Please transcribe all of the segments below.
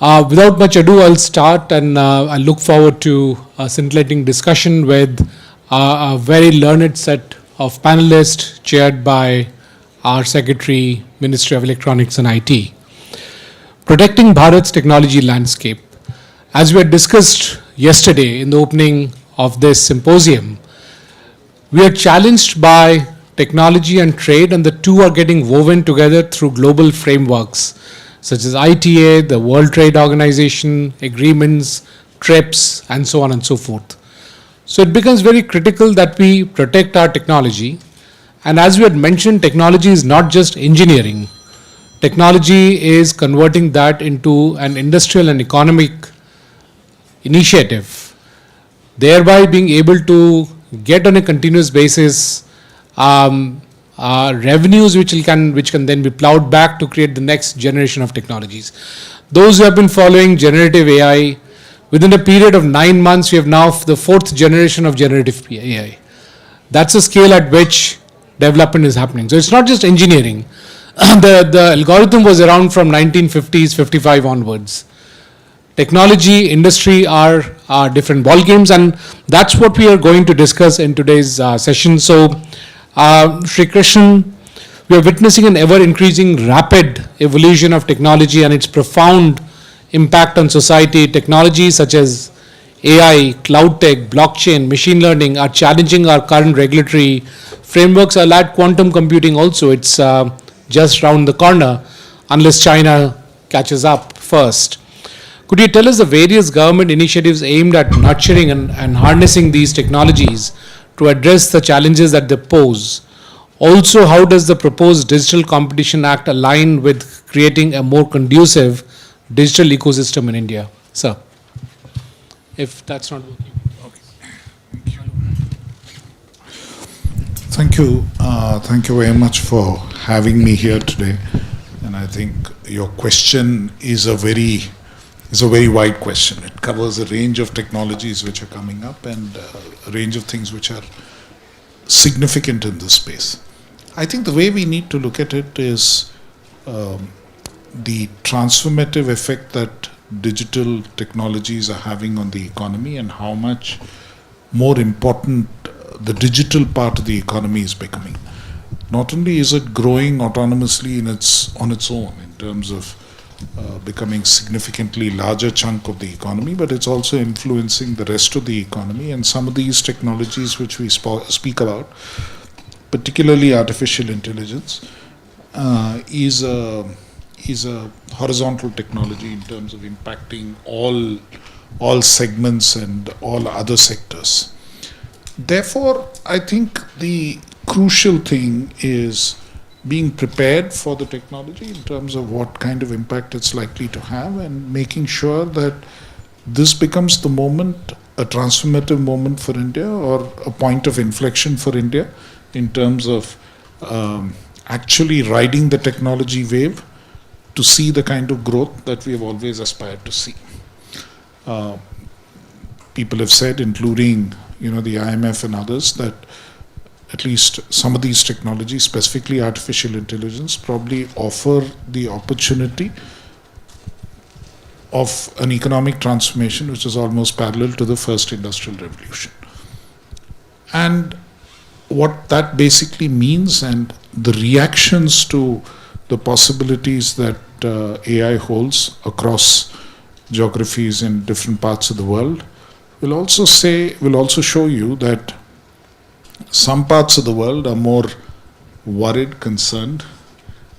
Without much ado, I'll start, and I look forward to a scintillating discussion with a very learned set of panelists chaired by our Secretary, Ministry of Electronics and IT. Protecting Bharat's technology landscape. As we had discussed yesterday in the opening of this symposium, we are challenged by technology and trade, and the two are getting woven together through global frameworks such as ITA, the World Trade Organization, agreements, TRIPS, and so on and so forth. So it becomes very critical that we protect our technology. And as we had mentioned, technology is not just engineering. Technology is converting that into an industrial and economic initiative, thereby being able to get on a continuous basis revenues which can then be plowed back to create the next generation of technologies. Those who have been following generative AI, within a period of 9 months, we have now the 4th generation of generative AI. That's the scale at which development is happening. So it's not just engineering. The algorithm was around from 1950s, 55 onwards. Technology, industry are different ball games, and that's what we are going to discuss in today's session. So, Shri Krishnan, we are witnessing an ever-increasing rapid evolution of technology and its profound impact on society. Technologies such as AI, cloud tech, blockchain, machine learning are challenging our current regulatory frameworks. I'll add quantum computing also. It's just round the corner unless China catches up first. Could you tell us the various government initiatives aimed at nurturing and harnessing these technologies to address the challenges that they pose? Also, how does the proposed Digital Competition Act align with creating a more conducive digital ecosystem in India? Sir, if that's not working. Okay. Thank you. Thank you very much for having me here today. And I think your question is a very wide question. It covers a range of technologies which are coming up and a range of things which are significant in this space. I think the way we need to look at it is the transformative effect that digital technologies are having on the economy and how much more important the digital part of the economy is becoming. Not only is it growing autonomously on its own in terms of becoming significantly larger chunk of the economy, but it's also influencing the rest of the economy. And some of these technologies which we speak about, particularly artificial intelligence, is a horizontal technology in terms of impacting all segments and all other sectors. Therefore, I think the crucial thing is being prepared for the technology in terms of what kind of impact it's likely to have, and making sure that this becomes the moment, a transformative moment for India, or a point of inflection for India in terms of actually riding the technology wave to see the kind of growth that we have always aspired to see. People have said, including the IMF and others, that at least some of these technologies, specifically artificial intelligence, probably offer the opportunity of an economic transformation which is almost parallel to the first industrial revolution. And what that basically means and the reactions to the possibilities that AI holds across geographies in different parts of the world will also show you that some parts of the world are more worried, concerned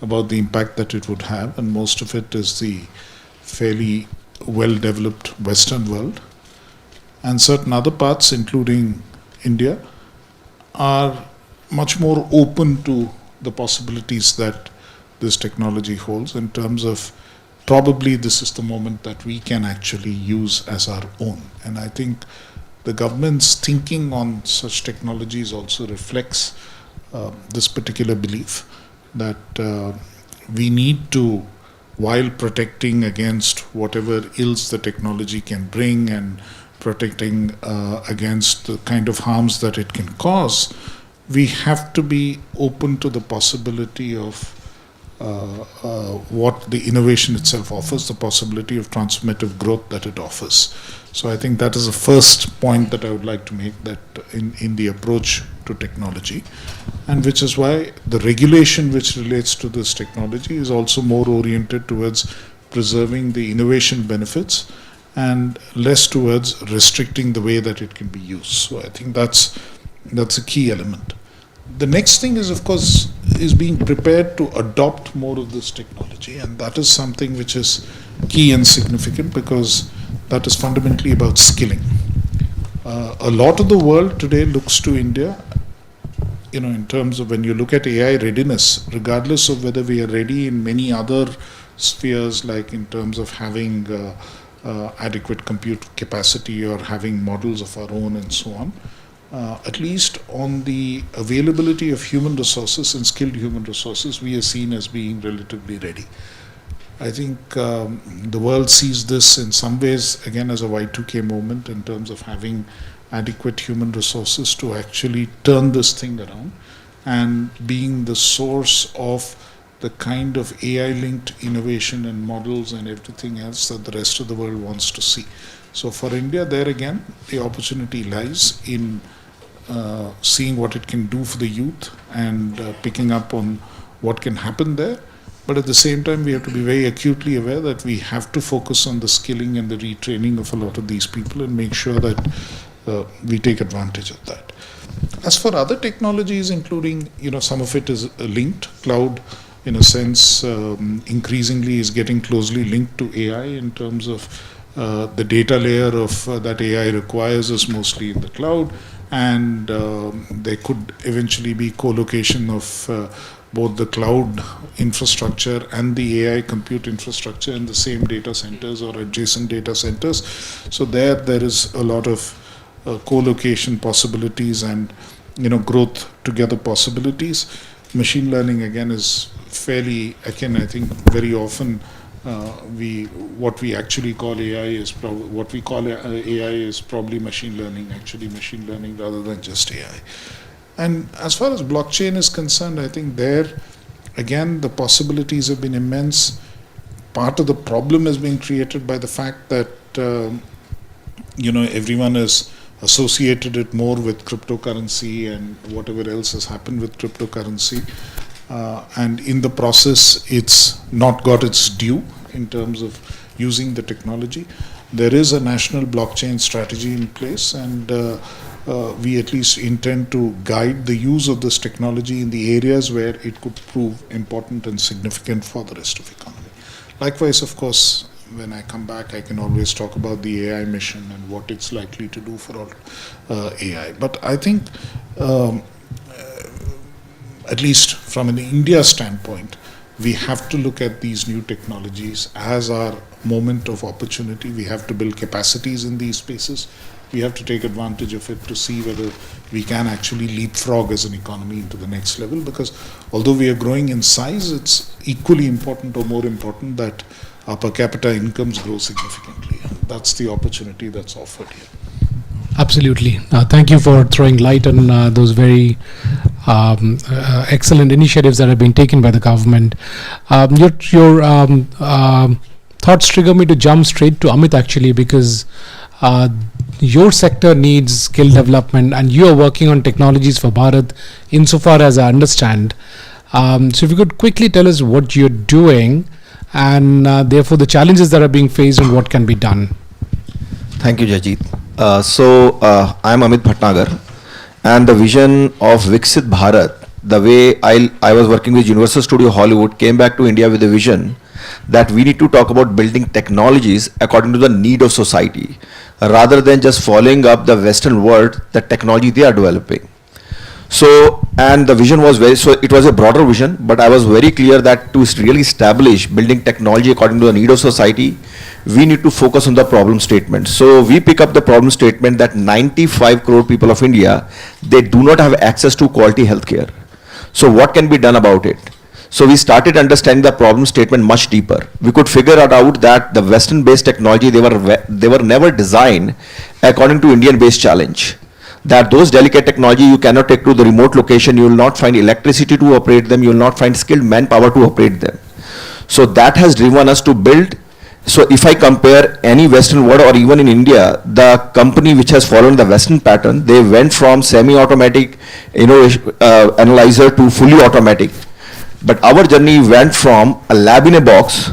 about the impact that it would have, and most of it is the fairly well-developed Western world. And certain other parts, including India, are much more open to the possibilities that this technology holds in terms of probably this is the moment that we can actually use as our own. And I think the government's thinking on such technologies also reflects this particular belief that we need to, while protecting against whatever ills the technology can bring and protecting against the kind of harms that it can cause, we have to be open to the possibility of what the innovation itself offers, the possibility of transformative growth that it offers. So I think that is the first point that I would like to make, that in the approach to technology, and which is why the regulation which relates to this technology is also more oriented towards preserving the innovation benefits and less towards restricting the way that it can be used. So I think that's a key element. The next thing is, of course, is being prepared to adopt more of this technology, and that is something which is key and significant, because that is fundamentally about skilling. A lot of the world today looks to India, in terms of when you look at AI readiness, regardless of whether we are ready in many other spheres, like in terms of having adequate compute capacity or having models of our own and so on. At least on the availability of human resources and skilled human resources, we are seen as being relatively ready. I think the world sees this in some ways, again, as a Y2K moment in terms of having adequate human resources to actually turn this thing around, and being the source of the kind of AI-linked innovation and models and everything else that the rest of the world wants to see. So for India, there again, the opportunity lies in seeing what it can do for the youth and picking up on what can happen there. But at the same time, we have to be very acutely aware that we have to focus on the skilling and the retraining of a lot of these people and make sure that we take advantage of that. As for other technologies, including, some of it is linked. Cloud, in a sense, increasingly is getting closely linked to AI in terms of the data layer of that AI requires is mostly in the cloud, and there could eventually be co-location of both the cloud infrastructure and the AI compute infrastructure in the same data centers or adjacent data centers. So there is a lot of co-location possibilities and growth together possibilities. Machine learning again is fairly akin. I think very often what we actually call AI is probably machine learning, actually machine learning rather than just AI. And as far as blockchain is concerned, I think there again the possibilities have been immense. Part of the problem is being created by the fact that everyone is associated it more with cryptocurrency and whatever else has happened with cryptocurrency, and in the process it's not got its due in terms of using the technology. There is a national blockchain strategy in place, and we at least intend to guide the use of this technology in the areas where it could prove important and significant for the rest of the economy. Likewise, of course, when I come back, I can always talk about the AI mission and what it's likely to do for all AI. But I think, at least from an India standpoint, we have to look at these new technologies as our moment of opportunity. We have to build capacities in these spaces. We have to take advantage of it to see whether we can actually leapfrog as an economy into the next level, because although we are growing in size, it's equally important or more important that our per capita incomes grow significantly. That's the opportunity that's offered here. Absolutely. Thank you for throwing light on those very excellent initiatives that have been taken by the government. Your thoughts trigger me to jump straight to Amit, actually, because your sector needs skill development and you are working on technologies for Bharat insofar as I understand. So if you could quickly tell us what you're doing and therefore the challenges that are being faced and what can be done. Thank you, Jaijit. I'm Amit Bhatnagar, and the vision of Viksit Bharat, the way I was working with Universal Studio Hollywood, came back to India with a vision that we need to talk about building technologies according to the need of society, rather than just following up the Western world, the technology they are developing. So, and the vision was it was a broader vision, but I was very clear that to really establish building technology according to the need of society, we need to focus on the problem statement. So we pick up the problem statement that 95 crore people of India, they do not have access to quality healthcare. So what can be done about it? So we started understanding the problem statement much deeper. We could figure out that the Western-based technology, they were never designed according to Indian-based challenge. that those delicate technology you cannot take to the remote location, you will not find electricity to operate them, you will not find skilled manpower to operate them. So that has driven us to build. So if I compare any Western world or even in India, the company which has followed the Western pattern, they went from semi-automatic analyzer to fully automatic. But our journey went from a lab in a box,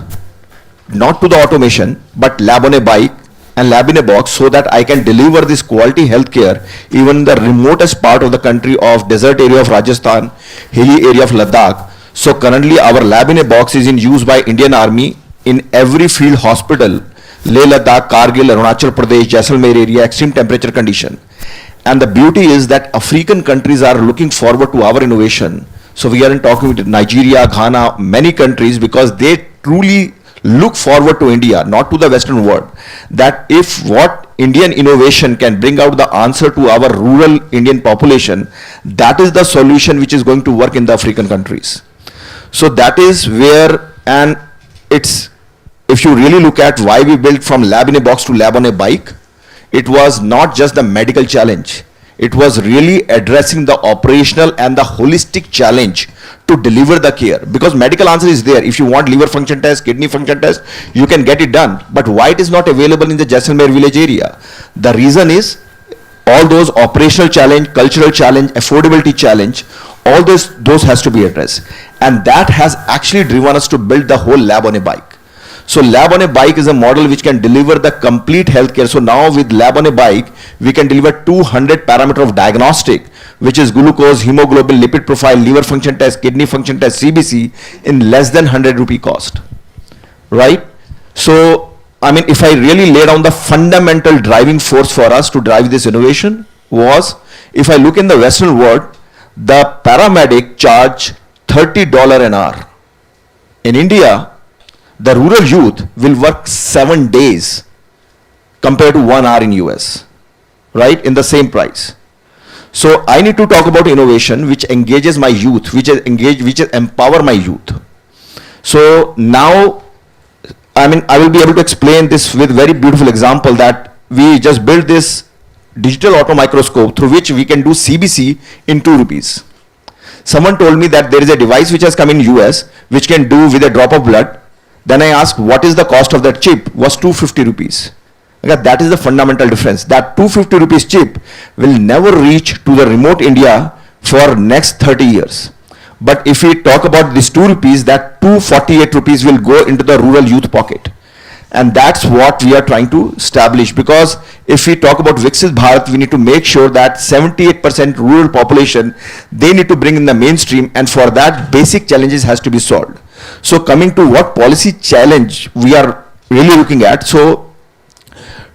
not to the automation, but lab on a bike and lab in a box, so that I can deliver this quality healthcare even in the remotest part of the country of desert area of Rajasthan, hilly area of Ladakh. So currently our lab in a box is in use by Indian Army in every field hospital, Leh Ladakh, Kargil, Arunachal Pradesh, Jaisalmer area, extreme temperature condition. And the beauty is that African countries are looking forward to our innovation. So we are in talking with Nigeria, Ghana, many countries, because they truly look forward to India, not to the Western world. That if what Indian innovation can bring out the answer to our rural Indian population, that is the solution which is going to work in the African countries. So that is where, and it's, if you really look at why we built from lab in a box to lab on a bike, it was not just the medical challenge. It was really addressing the operational and the holistic challenge to deliver the care. Because medical answer is there. If you want liver function test, kidney function test, you can get it done. But why it is not available in the Jaisalmer village area? The reason is all those operational challenge, cultural challenge, affordability challenge, all those has to be addressed. And that has actually driven us to build the whole lab on a bike. So lab on a bike is a model which can deliver the complete healthcare. So now with lab on a bike, we can deliver 200 parameter of diagnostic, which is glucose, hemoglobin, lipid profile, liver function test, kidney function test, CBC, in less than 100 rupee cost, right? So, I mean, if I really lay down the fundamental driving force for us to drive this innovation was, if I look in the Western world, the paramedic charge $30 an hour. In India, the rural youth will work 7 days compared to 1 hour in US, right? In the same price. So I need to talk about innovation which engages my youth, which empower my youth. So now, I mean, I will be able to explain this with very beautiful example that we just built this digital auto microscope through which we can do CBC in 2 rupees. Someone told me that there is a device which has come in US which can do with a drop of blood. Then I asked, what is the cost of that chip? Was 250 rupees. Okay, that is the fundamental difference. That 250 rupees chip will never reach to the remote India for next 30 years. But if we talk about this 2 rupees, that 248 rupees will go into the rural youth pocket. And that's what we are trying to establish. Because if we talk about Viksit Bharat, we need to make sure that 78% rural population, they need to bring in the mainstream, and for that basic challenges has to be solved. So coming to what policy challenge we are really looking at. So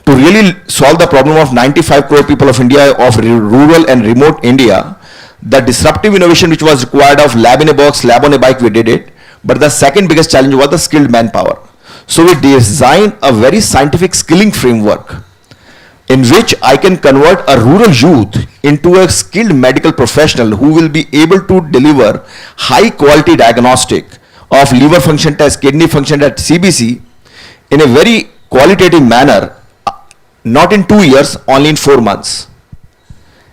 to really solve the problem of 95 crore people of India, of rural and remote India, the disruptive innovation which was required of lab in a box, lab on a bike, we did it. But the second biggest challenge was the skilled manpower. So we designed a very scientific skilling framework in which I can convert a rural youth into a skilled medical professional who will be able to deliver high quality diagnostic of liver function test, kidney function test, CBC in a very qualitative manner, not in 2 years, only in 4 months.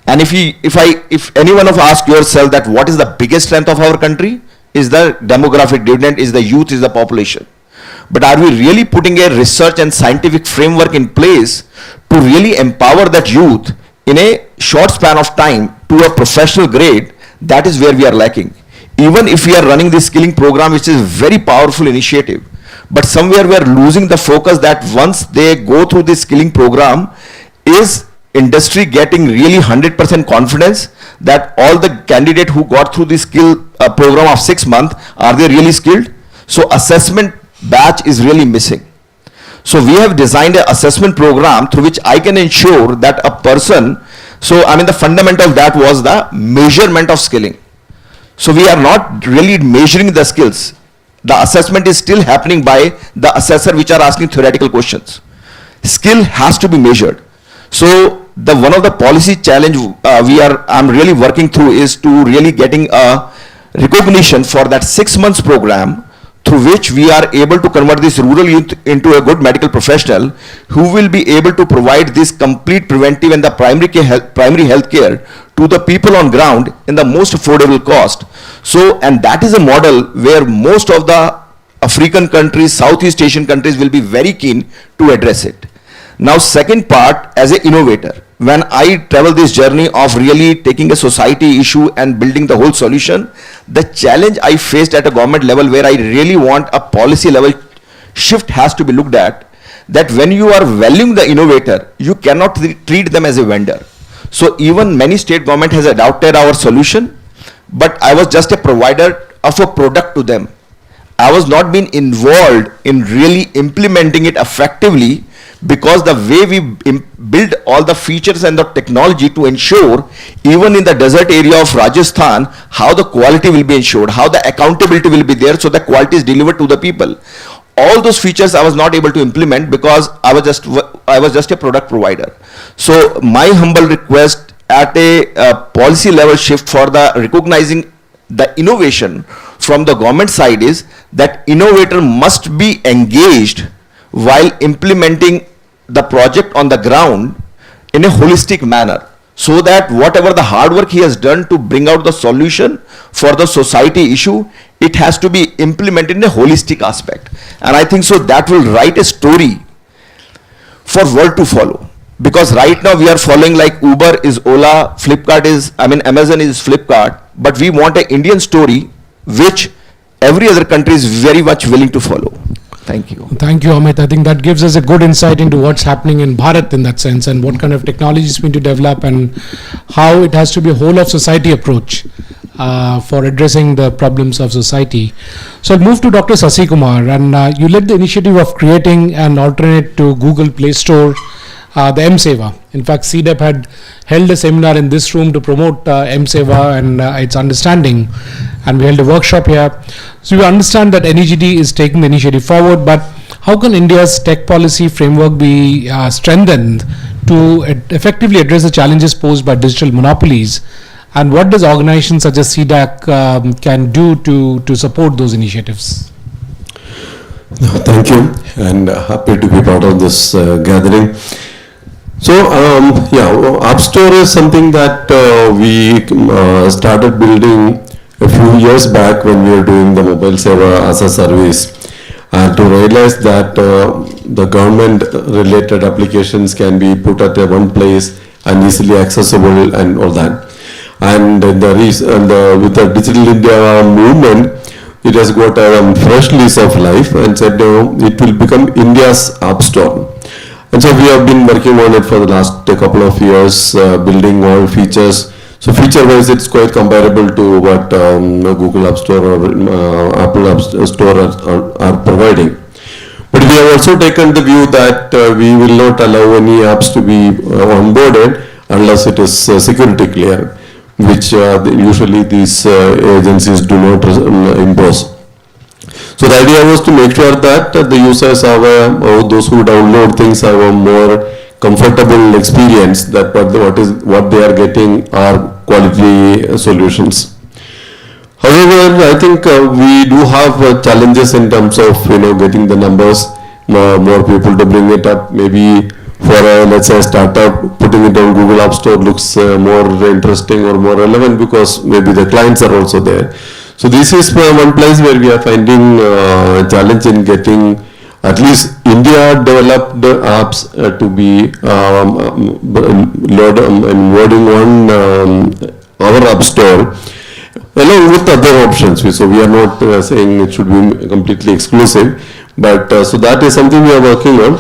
And if any one of ask yourself that what is the biggest strength of our country, is the demographic dividend, is the youth, is the population. But are we really putting a research and scientific framework in place to really empower that youth in a short span of time to a professional grade? That is where we are lacking. Even if we are running this skilling program, which is a very powerful initiative, but somewhere we are losing the focus that once they go through this skilling program, is industry getting really 100% confidence that all the candidate who got through this skill program of 6 months, are they really skilled? So assessment batch is really missing. So we have designed an assessment program through which I can ensure that a person, so I mean the fundamental of that was the measurement of skilling. So we are not really measuring the skills. The assessment is still happening by the assessor which are asking theoretical questions. Skill has to be measured. So the one of the policy challenge I'm really working through is to really getting a recognition for that 6 months program through which we are able to convert this rural youth into a good medical professional who will be able to provide this complete preventive and the primary health care to the people on ground in the most affordable cost. So, and that is a model where most of the African countries, Southeast Asian countries will be very keen to address it. Now, second part, as an innovator, when I travel this journey of really taking a society issue and building the whole solution, the challenge I faced at a government level where I really want a policy level shift has to be looked at, that when you are valuing the innovator, you cannot treat them as a vendor. So even many state government has adopted our solution, but I was just a provider of a product to them. I was not being involved in really implementing it effectively, because the way we build all the features and the technology to ensure, even in the desert area of Rajasthan, how the quality will be ensured, how the accountability will be there, so the quality is delivered to the people. All those features I was not able to implement because I was just a product provider. So my humble request at a policy level shift for the recognizing the innovation from the government side is that innovator must be engaged while implementing the project on the ground in a holistic manner, so that whatever the hard work he has done to bring out the solution for the society issue, it has to be implemented in a holistic aspect. And I think so that will write a story for world to follow. Because right now we are following like Uber is Ola, Flipkart is, Amazon is Flipkart, but we want an Indian story which every other country is very much willing to follow. Thank you. Thank you, Amit. I think that gives us a good insight into what's happening in Bharat in that sense, and what kind of technologies we need to develop, and how it has to be a whole of society approach for addressing the problems of society. So I'll move to Dr. Sasikumar, and you led the initiative of creating an alternate to Google Play Store, the M-Seva. In fact, C-DEP had held a seminar in this room to promote M-Seva and its understanding, and we held a workshop here. So we understand that NEGD is taking the initiative forward, but how can India's tech policy framework be strengthened to effectively address the challenges posed by digital monopolies, and what does organizations such as CDAC can do to support those initiatives? Thank you, and happy to be part of this gathering. So, App Store is something that we started building a few years back when we were doing the mobile seva as a service, and to realize that the government related applications can be put at one place and easily accessible and all that. And with the Digital India movement, it has got a fresh lease of life and said it will become India's App Store. And so we have been working on it for the last couple of years, building all features. So feature-wise, it's quite comparable to what Google App Store or Apple App Store are providing. But we have also taken the view that we will not allow any apps to be onboarded unless it is security clear, which usually these agencies do not impose. So the idea was to make sure that the users have or those who download things have a more comfortable experience, that what they are getting are quality solutions. However, I think we do have challenges in terms of getting the numbers, more people to bring it up. Maybe for let's say a startup, putting it on Google App Store looks more interesting or more relevant because maybe the clients are also there. So this is one place where we are finding a challenge in getting at least India developed apps to be loading on our App Store along with other options. So we are not saying it should be completely exclusive, but so that is something we are working on.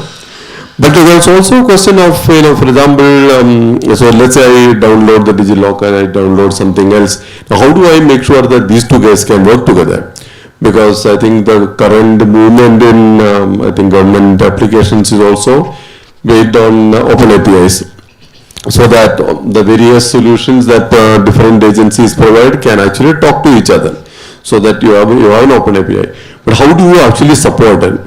But there's also a question of, for example, so let's say I download the DigiLocker, I download something else. Now, how do I make sure that these two guys can work together? Because I think the current movement in, I think government applications is also based on open APIs. So that the various solutions that different agencies provide can actually talk to each other. So that you have an open API. But how do you actually support it?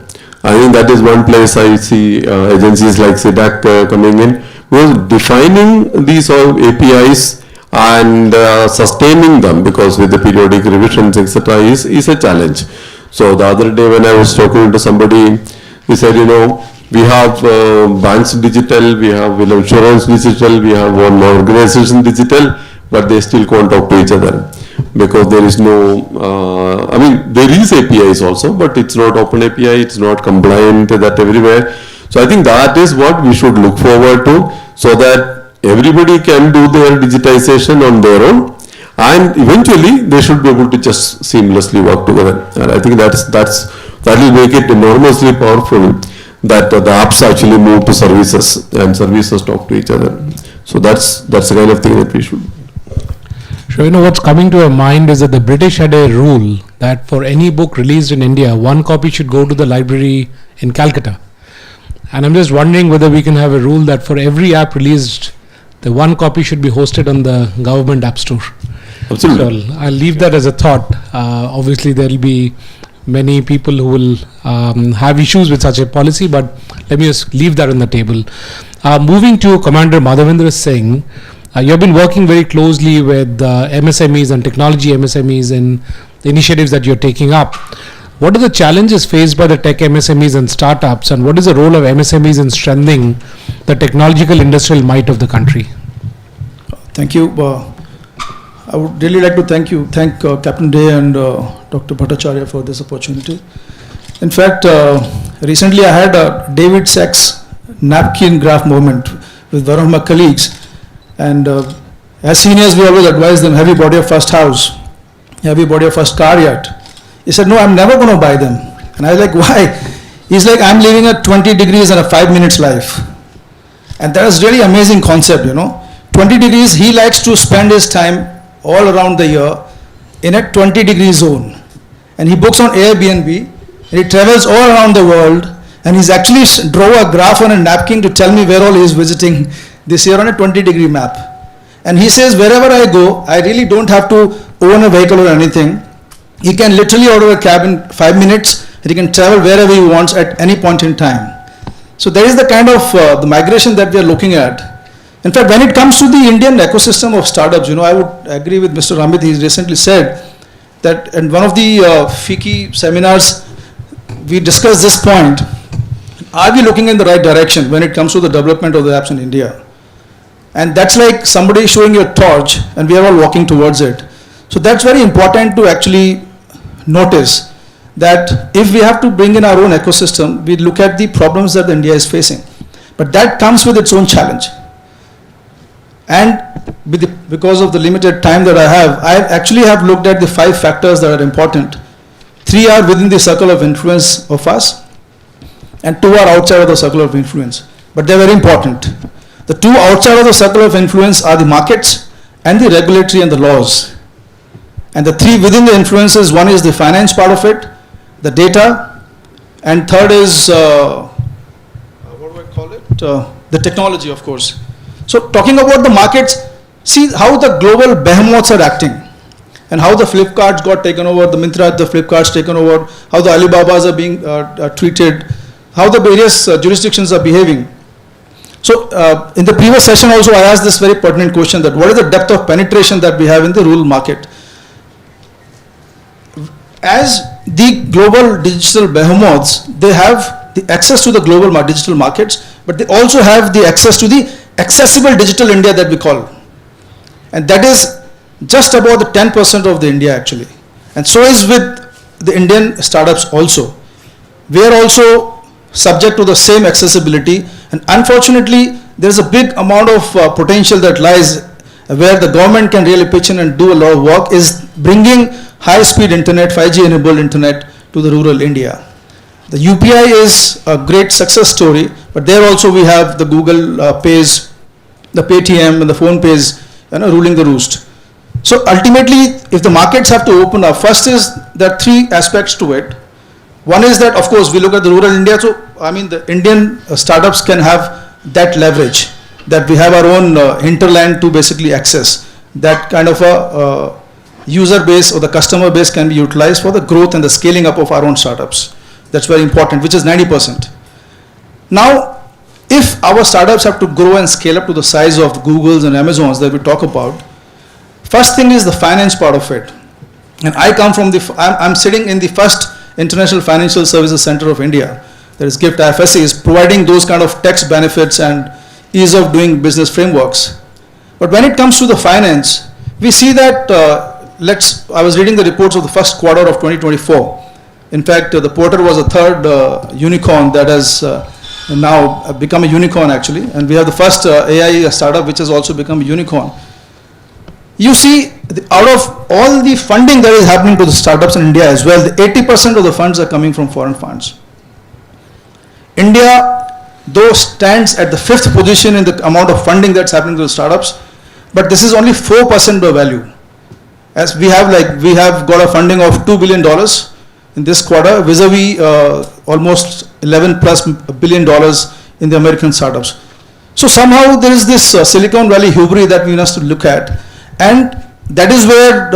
I think that is one place I see agencies like CDAC coming in, because defining these all APIs and sustaining them, because with the periodic revisions etc. is a challenge. So the other day when I was talking to somebody, he said, we have banks digital, we have insurance digital, we have one organization digital, but they still can't talk to each other because there is no, there is APIs also, but it's not open API, it's not compliant that everywhere. So I think that is what we should look forward to, so that everybody can do their digitization on their own, and eventually they should be able to just seamlessly work together. And I think that will make it enormously powerful, that the apps actually move to services and services talk to each other. So that's the kind of thing that we should. So what's coming to our mind is that the British had a rule that for any book released in India, one copy should go to the library in Calcutta. And I'm just wondering whether we can have a rule that for every app released, the one copy should be hosted on the government app store. Absolutely. So I'll leave that as a thought. Obviously, there will be many people who will have issues with such a policy, but let me just leave that on the table. Moving to Commander Madhvendra Singh, you have been working very closely with MSMEs and technology MSMEs in the initiatives that you're taking up. What are the challenges faced by the tech MSMEs and startups, and what is the role of MSMEs in strengthening the technological industrial might of the country? Thank you. I would really like to thank Captain Day and Dr. Bhattacharya for this opportunity. In fact, recently I had a David Sachs napkin graph moment with one of my colleagues, and as seniors we always advise them, have you bought your first house? Have you bought your first car yet? He said, no, I'm never going to buy them. And I was like, why? He's like, I'm living at 20 degrees and a 5 minutes life. And that is really amazing concept, 20 degrees, he likes to spend his time all around the year in a 20 degree zone. And he books on Airbnb, and he travels all around the world, and he's actually draw a graph on a napkin to tell me where all he is visiting this year on a 20 degree map. And he says, wherever I go, I really don't have to own a vehicle or anything. He can literally order a cab in 5 minutes, and he can travel wherever he wants at any point in time. So there is the kind of the migration that we are looking at. In fact, when it comes to the Indian ecosystem of startups, I would agree with Mr. Amit. He recently said that in one of the FICCI seminars, we discussed this point. Are we looking in the right direction when it comes to the development of the apps in India? And that's like somebody showing you a torch, and we are all walking towards it. So that's very important to actually notice, that if we have to bring in our own ecosystem, we look at the problems that India is facing. But that comes with its own challenge. And because of the limited time that I actually have looked at the 5 factors that are important. 3 are within the circle of influence of us, and 2 are outside of the circle of influence. But they're very important. The 2 outside of the circle of influence are the markets and the regulatory and the laws. And the 3 within the influences, one is the finance part of it, the data, and third is, what do I call it? The technology, of course. So talking about the markets, see how the global behemoths are acting, and how the Flipkarts got taken over, the Myntra, the Flipkarts taken over, how the Alibabas are being treated, how the various jurisdictions are behaving. So in the previous session also I asked this very pertinent question, that what is the depth of penetration that we have in the rural market? As the global digital behemoths, they have the access to the global digital markets, but they also have the access to the accessible digital India that we call. And that is just about the 10% of the India actually. And so is with the Indian startups also. We are also subject to the same accessibility, and unfortunately there is a big amount of potential that lies where the government can really pitch in and do a lot of work, is bringing high-speed internet, 5G enabled internet to the rural India. The UPI is a great success story, but there also we have the Google Pays, the Paytm and the Phone Pays ruling the roost. So ultimately, if the markets have to open up, first is there are 3 aspects to it. One is that, of course, we look at the rural India, so the Indian startups can have that leverage, that we have our own hinterland to basically access. That kind of a user base or the customer base can be utilized for the growth and the scaling up of our own startups. That's very important, which is 90%. Now, if our startups have to grow and scale up to the size of Googles and Amazons that we talk about, first thing is the finance part of it. And I come from I'm sitting in the first International Financial Services Center of India, that is GIFT IFSC, is providing those kind of tax benefits and ease of doing business frameworks. But when it comes to the finance, we see that, I was reading the reports of the first quarter of 2024. In fact, the Porter was a third unicorn that has now become a unicorn actually, and we have the first AI startup which has also become a unicorn. You see, out of all the funding that is happening to the startups in India as well, the 80% of the funds are coming from foreign funds. India, though, stands at the 5th position in the amount of funding that's happening to the startups, but this is only 4% of value. As we have got a funding of $2 billion in this quarter, vis-a-vis almost $11+ billion in the American startups. So somehow there is this Silicon Valley hubris that we must to look at, and that is where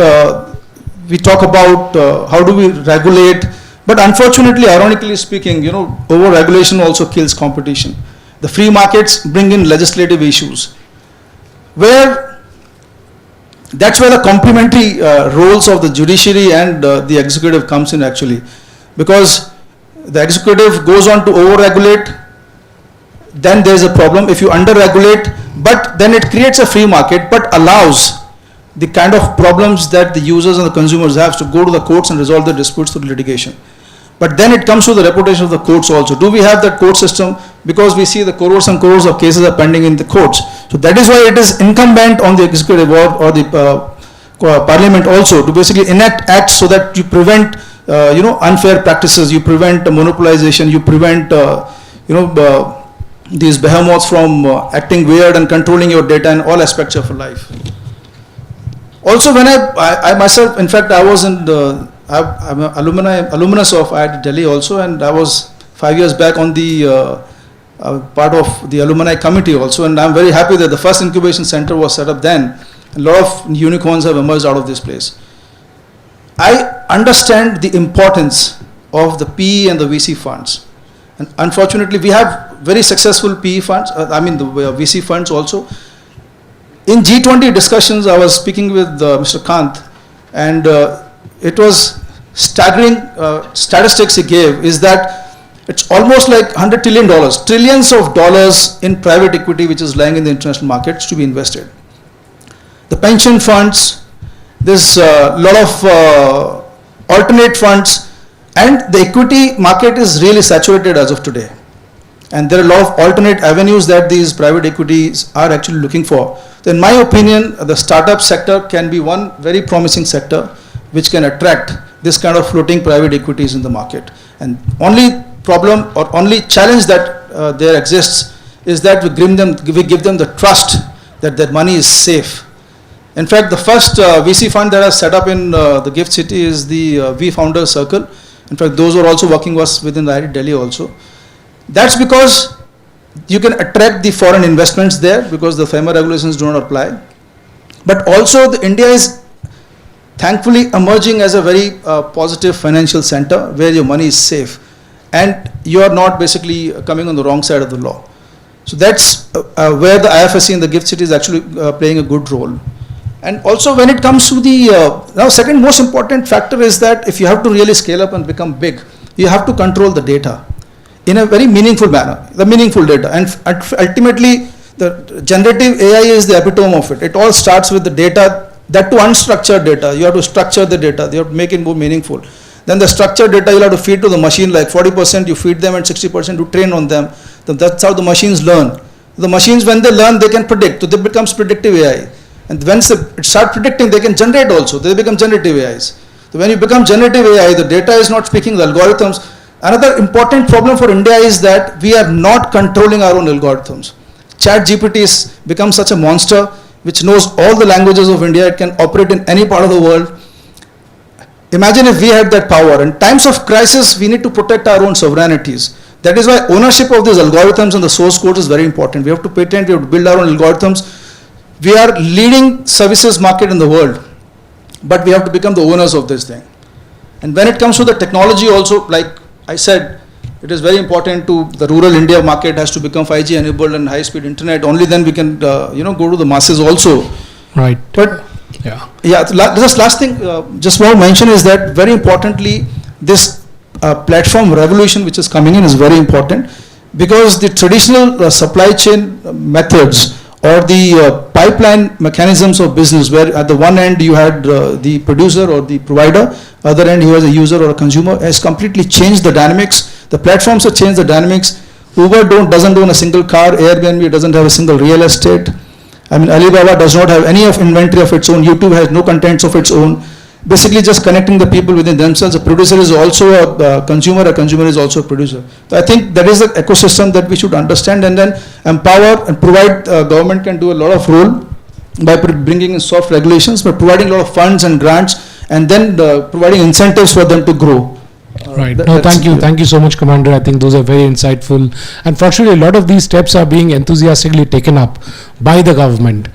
we talk about how do we regulate. But unfortunately, ironically speaking, over-regulation also kills competition. The free markets bring in legislative issues, that's where the complementary roles of the judiciary and the executive comes in actually. Because the executive goes on to over-regulate, then there's a problem. If you under-regulate, but then it creates a free market, but allows the kind of problems that the users and the consumers have to go to the courts and resolve the disputes through litigation. But then it comes to the reputation of the courts also. Do we have that court system? Because we see the crores and crores of cases are pending in the courts. So that is why it is incumbent on the executive or the parliament also to basically enact acts so that you prevent unfair practices, you prevent monopolization, you prevent these behemoths from acting weird and controlling your data and all aspects of your life. Also, when I myself, in fact, I was in I'm an alumnus of IIT Delhi also, and I was 5 years back on the part of the alumni committee also, and I'm very happy that the first incubation center was set up then. A lot of unicorns have emerged out of this place. I understand the importance of the PE and the VC funds, and unfortunately we have very successful PE funds, the VC funds also. In G20 discussions, I was speaking with Mr. Kant, and it was staggering statistics he gave is that it's almost like $100 trillion, trillions of dollars in private equity which is lying in the international markets to be invested. The pension funds, there's a lot of alternate funds, and the equity market is really saturated as of today. And there are a lot of alternate avenues that these private equities are actually looking for. So in my opinion, the startup sector can be one very promising sector which can attract this kind of floating private equities in the market. And only problem or only challenge that there exists is that we give them the trust that their money is safe. In fact, the first VC fund that I set up in the GIFT City is the V Founders Circle. In fact, those are also working within the IIT Delhi also. That's because you can attract the foreign investments there because the FEMA regulations do not apply. But also India is thankfully emerging as a very positive financial center where your money is safe and you are not basically coming on the wrong side of the law. So that's where the IFSC in the GIFT City is actually playing a good role. And also when it comes to the, now second most important factor is that if you have to really scale up and become big, you have to control the data in a very meaningful manner, the meaningful data. And ultimately, the generative AI is the epitome of it. It all starts with the data, that to unstructured data. You have to structure the data, you have to make it more meaningful. Then the structured data you'll have to feed to the machine, like 40% you feed them and 60% you train on them. Then that's how the machines learn. The machines, when they learn, they can predict. So they becomes predictive AI. And once they start predicting, they can generate also. They become generative AIs. So when you become generative AI, the data is not speaking the algorithms. Another important problem for India is that we are not controlling our own algorithms. ChatGPT has become such a monster which knows all the languages of India. It can operate in any part of the world. Imagine if we had that power. In times of crisis, we need to protect our own sovereignties. That is why ownership of these algorithms and the source code is very important. We have to patent, we have to build our own algorithms. We are leading services market in the world, but we have to become the owners of this thing. And when it comes to the technology also, like I said, it is very important to the rural India market has to become 5G enabled and high speed internet. Only then we can, go to the masses also. Right. But yeah, just last thing, just want to mention is that very importantly, this platform revolution which is coming in is very important, because the traditional supply chain methods or the pipeline mechanisms of business, where at the one end you had the producer or the provider, other end you as a user or a consumer, has completely changed the dynamics. The platforms have changed the dynamics. Uber doesn't own a single car. Airbnb doesn't have a single real estate. I mean, Alibaba does not have any of inventory of its own. YouTube has no contents of its own. Basically just connecting the people within themselves. A producer is also a consumer is also a producer. So I think that is the ecosystem that we should understand, and then empower and provide. Government can do a lot of role by bringing in soft regulations, by providing a lot of funds and grants, and then providing incentives for them to grow. Right. No, thank you so much, Commander. I think those are very insightful. Unfortunately, a lot of these steps are being enthusiastically taken up by the government.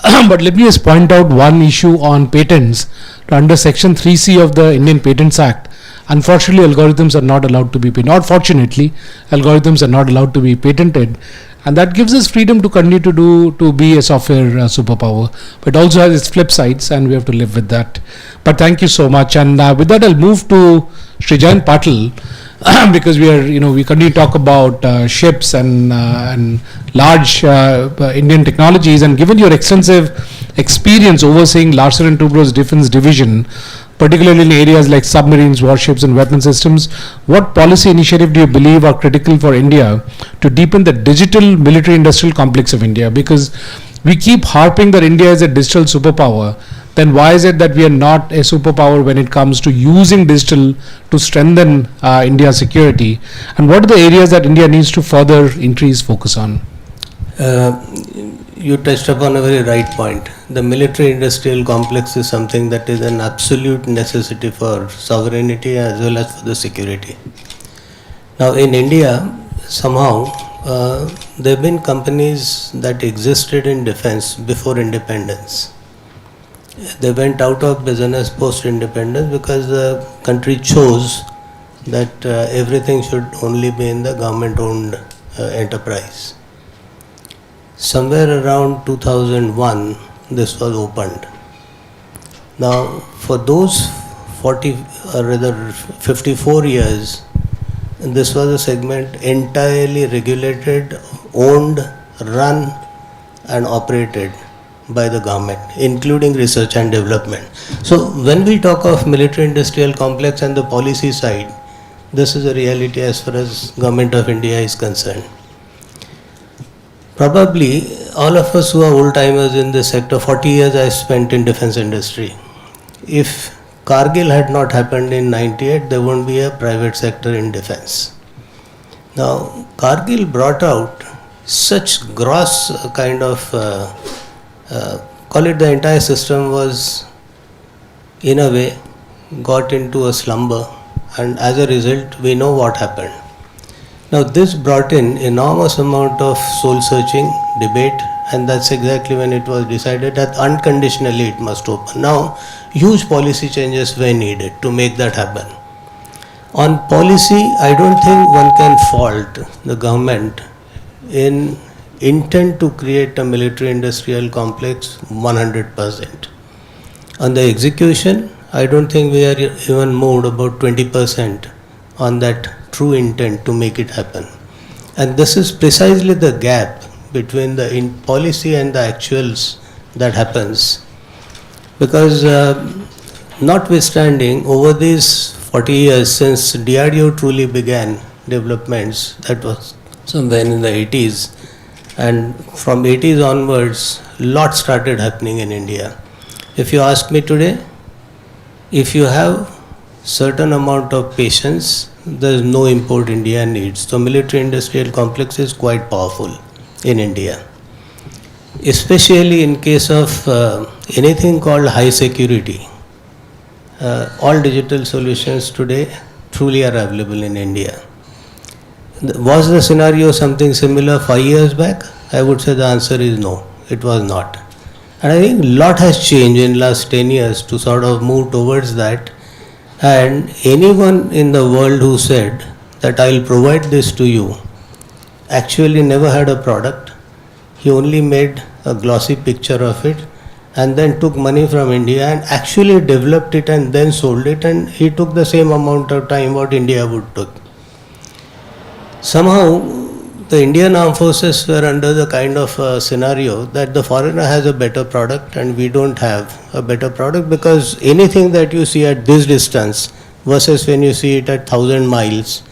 But let me just point out one issue on patents. Under Section 3C of the Indian Patents Act, unfortunately, algorithms are not allowed to be patented. Not fortunately, algorithms are not allowed to be patented. And that gives us freedom to continue to be a software superpower. But it also has its flip sides, and we have to live with that. But thank you so much. And with that, I'll move to Shri Jayant Patil, because we continue to talk about ships and large Indian technologies. And given your extensive experience overseeing Larsen and Toubro's defense division, particularly in areas like submarines, warships, and weapon systems, what policy initiative do you believe are critical for India to deepen the digital military-industrial complex of India? Because we keep harping that India is a digital superpower. Then why is it that we are not a superpower when it comes to using digital to strengthen India's security? And what are the areas that India needs to further increase focus on? You touched upon a very right point. The military-industrial complex is something that is an absolute necessity for sovereignty as well as for the security. Now in India, somehow, there have been companies that existed in defense before independence. They went out of business post-independence because the country chose that everything should only be in the government-owned enterprise. Somewhere around 2001, this was opened. Now, for those 54 years, this was a segment entirely regulated, owned, run, and operated by the government, including research and development. So, when we talk of military-industrial complex and the policy side, this is a reality as far as Government of India is concerned. Probably all of us who are old-timers in this sector, 40 years I spent in defense industry. If Kargil had not happened in 98, there won't be a private sector in defense. Now, Kargil brought out such gross kind of, call it the entire system was, in a way, got into a slumber, and as a result, we know what happened. Now this brought in enormous amount of soul searching, debate, and that's exactly when it was decided that unconditionally it must open. Now huge policy changes were needed to make that happen. On policy, I don't think one can fault the government in intent to create a military-industrial complex 100%. On the execution, I don't think we are even moved about 20% on that true intent to make it happen. And this is precisely the gap between the policy and the actuals that happens. Because notwithstanding, over these 40 years since DRDO truly began developments, that was somewhere in the 80s, and from 80s onwards, lot started happening in India. If you ask me today, if you have certain amount of patience, there is no import India needs. So military-industrial complex is quite powerful in India. Especially in case of anything called high security. All digital solutions today truly are available in India. Was the scenario something similar 5 years back? I would say the answer is no, it was not. And I think a lot has changed in last 10 years to sort of move towards that. And anyone in the world who said that I'll provide this to you actually never had a product. He only made a glossy picture of it and then took money from India and actually developed it and then sold it, and he took the same amount of time what India would take. Somehow the Indian armed forces were under the kind of scenario that the foreigner has a better product and we don't have a better product, because anything that you see at this distance versus when you see it at 1000 miles,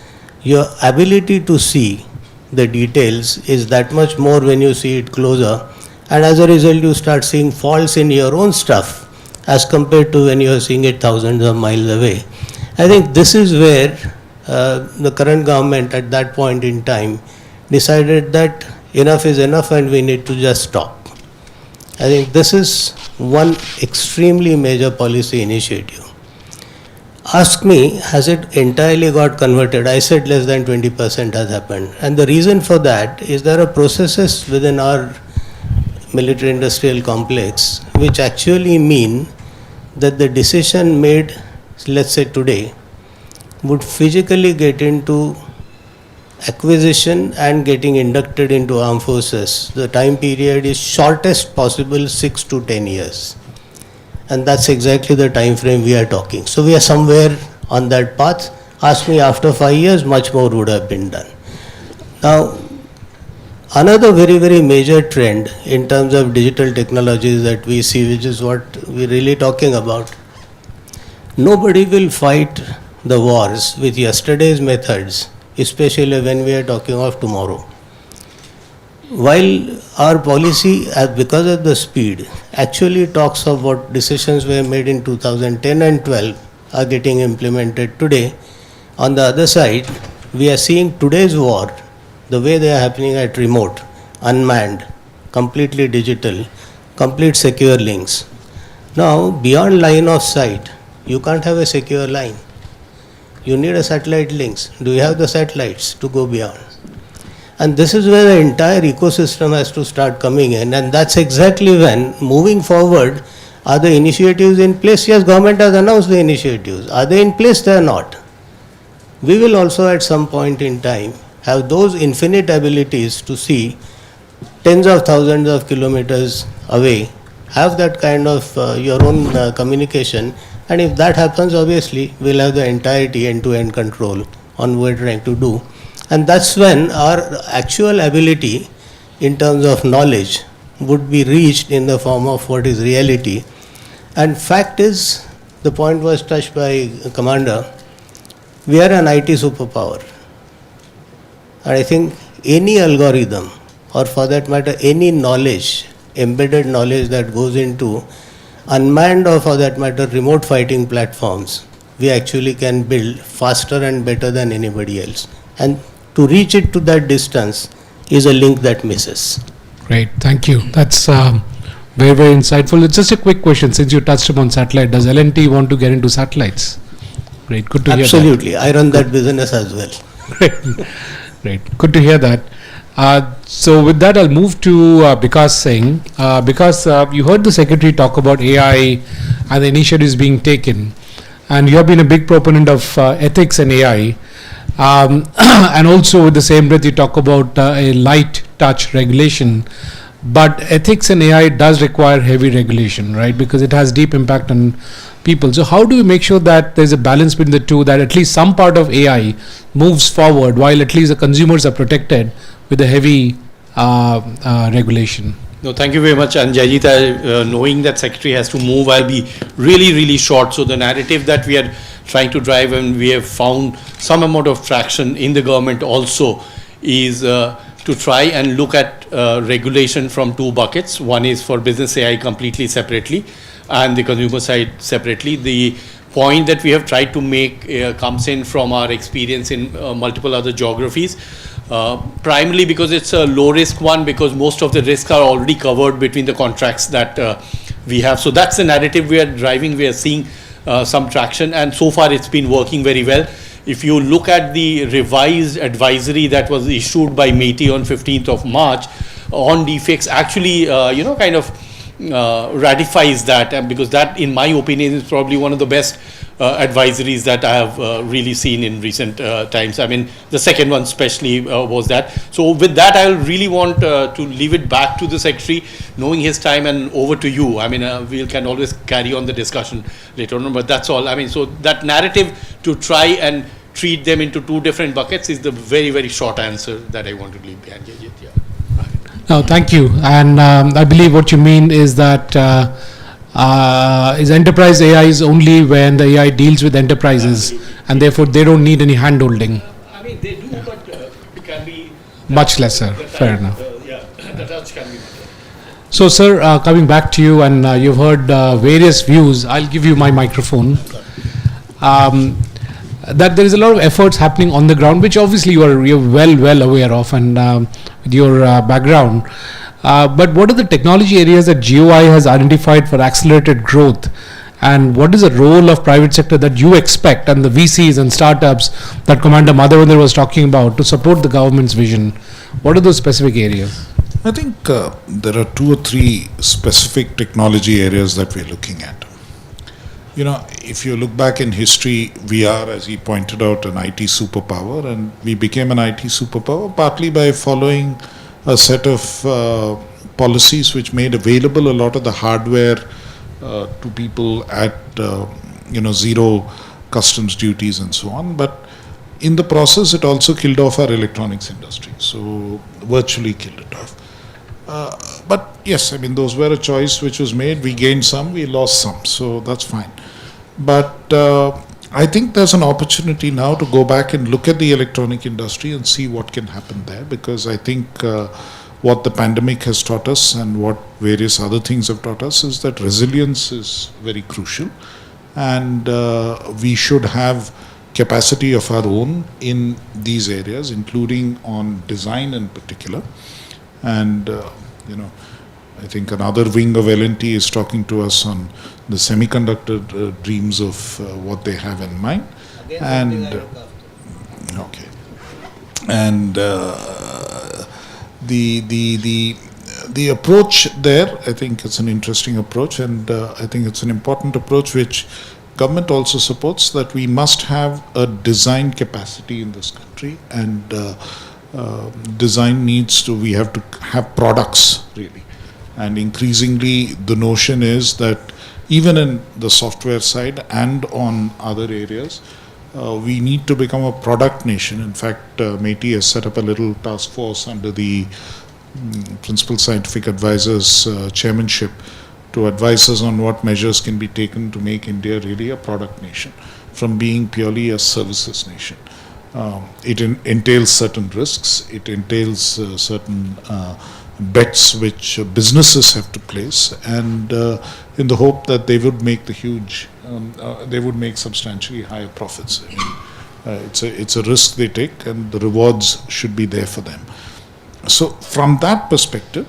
your ability to see the details is that much more when you see it closer, and as a result you start seeing faults in your own stuff as compared to when you are seeing it thousands of miles away. I think this is where the current government at that point in time decided that enough is enough and we need to just stop. I think this is one extremely major policy initiative. Ask me, has it entirely got converted? I said less than 20% has happened. And the reason for that is there are processes within our military industrial complex which actually mean that the decision made, let's say today, would physically get into acquisition and getting inducted into armed forces. The time period is shortest possible, 6 to 10 years. And that's exactly the time frame we are talking. So we are somewhere on that path. Ask me after 5 years, much more would have been done. Now, another very, very major trend in terms of digital technologies that we see, which is what we're really talking about, nobody will fight the wars with yesterday's methods, especially when we are talking of tomorrow. While our policy, because of the speed, actually talks of what decisions were made in 2010 and 12 are getting implemented today, on the other side, we are seeing today's war, the way they are happening at remote, unmanned, completely digital, complete secure links. Now, beyond line of sight, you can't have a secure line. You need a satellite links. Do you have the satellites to go beyond? And this is where the entire ecosystem has to start coming in, and that's exactly when, moving forward, are the initiatives in place? Yes, government has announced the initiatives. Are they in place? They are not. We will also at some point in time have those infinite abilities to see tens of thousands of kilometers away, have that kind of your own communication, and if that happens, obviously, we'll have the entirety end-to-end control on what we're trying to do. And that's when our actual ability in terms of knowledge would be reached in the form of what is reality. And fact is, the point was touched by Commander, we are an IT superpower. And I think any algorithm, or for that matter, any knowledge, embedded knowledge that goes into unmanned or for that matter remote fighting platforms, we actually can build faster and better than anybody else. And to reach it to that distance is a link that misses. Great, thank you. That's very, very insightful. It's just a quick question, since you touched upon satellite. Does L&T want to get into satellites? Great, good to hear that. Absolutely, I run that business as well. Great, good to hear that. So with that, I'll move to Bikas Singh. Bikas, you heard the Secretary talk about AI and the initiatives being taken, and you have been a big proponent of ethics and AI. And also with the same breath, you talk about a light touch regulation. But ethics and AI does require heavy regulation, right? Because it has deep impact on people. So how do we make sure that there's a balance between the two, that at least some part of AI moves forward while at least the consumers are protected with a heavy regulation? No, thank you very much. And Jaijit, knowing that Secretary has to move, I'll be really, really short. So the narrative that we are trying to drive, and we have found some amount of traction in the government also, is to try and look at regulation from two buckets. One is for business AI completely separately, and the consumer side separately. The point that we have tried to make comes in from our experience in multiple other geographies. Primarily because it's a low risk one, because most of the risks are already covered between the contracts that we have. So that's the narrative we are driving. We are seeing some traction, and so far it's been working very well. If you look at the revised advisory that was issued by MeitY on 15th of March on defects, actually ratifies that, because that, in my opinion, is probably one of the best advisories that I have really seen in recent times. I mean, the second one especially was that. So with that, I really want to leave it back to the Secretary, knowing his time, and over to you. I mean, we can always carry on the discussion later on, but that's all. I mean, so that narrative to try and treat them into two different buckets is the very, very short answer that I want to leave behind. Yeah. No, thank you. And I believe what you mean is that is enterprise AI is only when the AI deals with enterprises, and therefore they don't need any hand-holding. I mean, they do, but it can be Much lesser. Fair enough. The touch can be. So, sir, coming back to you, and you've heard various views. I'll give you my microphone. That there is a lot of efforts happening on the ground, which obviously you're well aware of, and with your background. But what are the technology areas that GOI has identified for accelerated growth, and what is the role of private sector that you expect, and the VCs and startups that Commander Madhvendra was talking about, to support the government's vision? What are those specific areas? I think there are 2 or 3 specific technology areas that we're looking at. You know, if you look back in history, we are, as he pointed out, an IT superpower, and we became an IT superpower partly by following a set of policies which made available a lot of the hardware to people at, zero customs duties and so on. But in the process, it also killed off our electronics industry. So virtually killed it off. But yes, I mean, those were a choice which was made. We gained some, we lost some, so that's fine. But I think there's an opportunity now to go back and look at the electronic industry and see what can happen there, because I think what the pandemic has taught us and what various other things have taught us is that resilience is very crucial, and we should have capacity of our own in these areas, including on design in particular. And I think another wing of L&T is talking to us on the semiconductor dreams of what they have in mind. And okay, and the approach there, I think it's an interesting approach, and I think it's an important approach which government also supports, that we must have a design capacity in this country, and design needs to, we have to have products really. And increasingly the notion is that even in the software side and on other areas, we need to become a product nation. In fact, MeitY has set up a little task force under the Principal Scientific Advisors chairmanship to advise us on what measures can be taken to make India really a product nation from being purely a services nation. It entails certain risks, it entails certain bets which businesses have to place, and in the hope that they would make they would make substantially higher profits. I mean, it's a risk they take, and the rewards should be there for them. So from that perspective,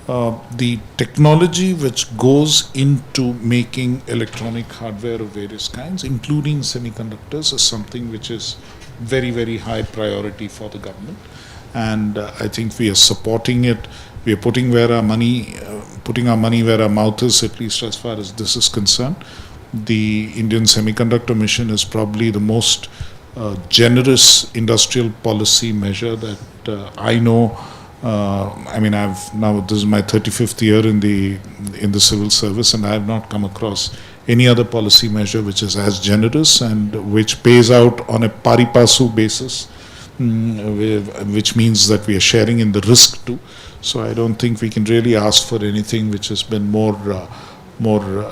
the technology which goes into making electronic hardware of various kinds, including semiconductors, is something which is very, very high priority for the government. And I think we are supporting it. We are putting our money where our mouth is, at least as far as this is concerned. The Indian Semiconductor Mission is probably the most generous industrial policy measure that I know. I mean, this is my 35th year in the civil service, and I have not come across any other policy measure which is as generous and which pays out on a pari passu basis, which means that we are sharing in the risk too. So I don't think we can really ask for anything which has been more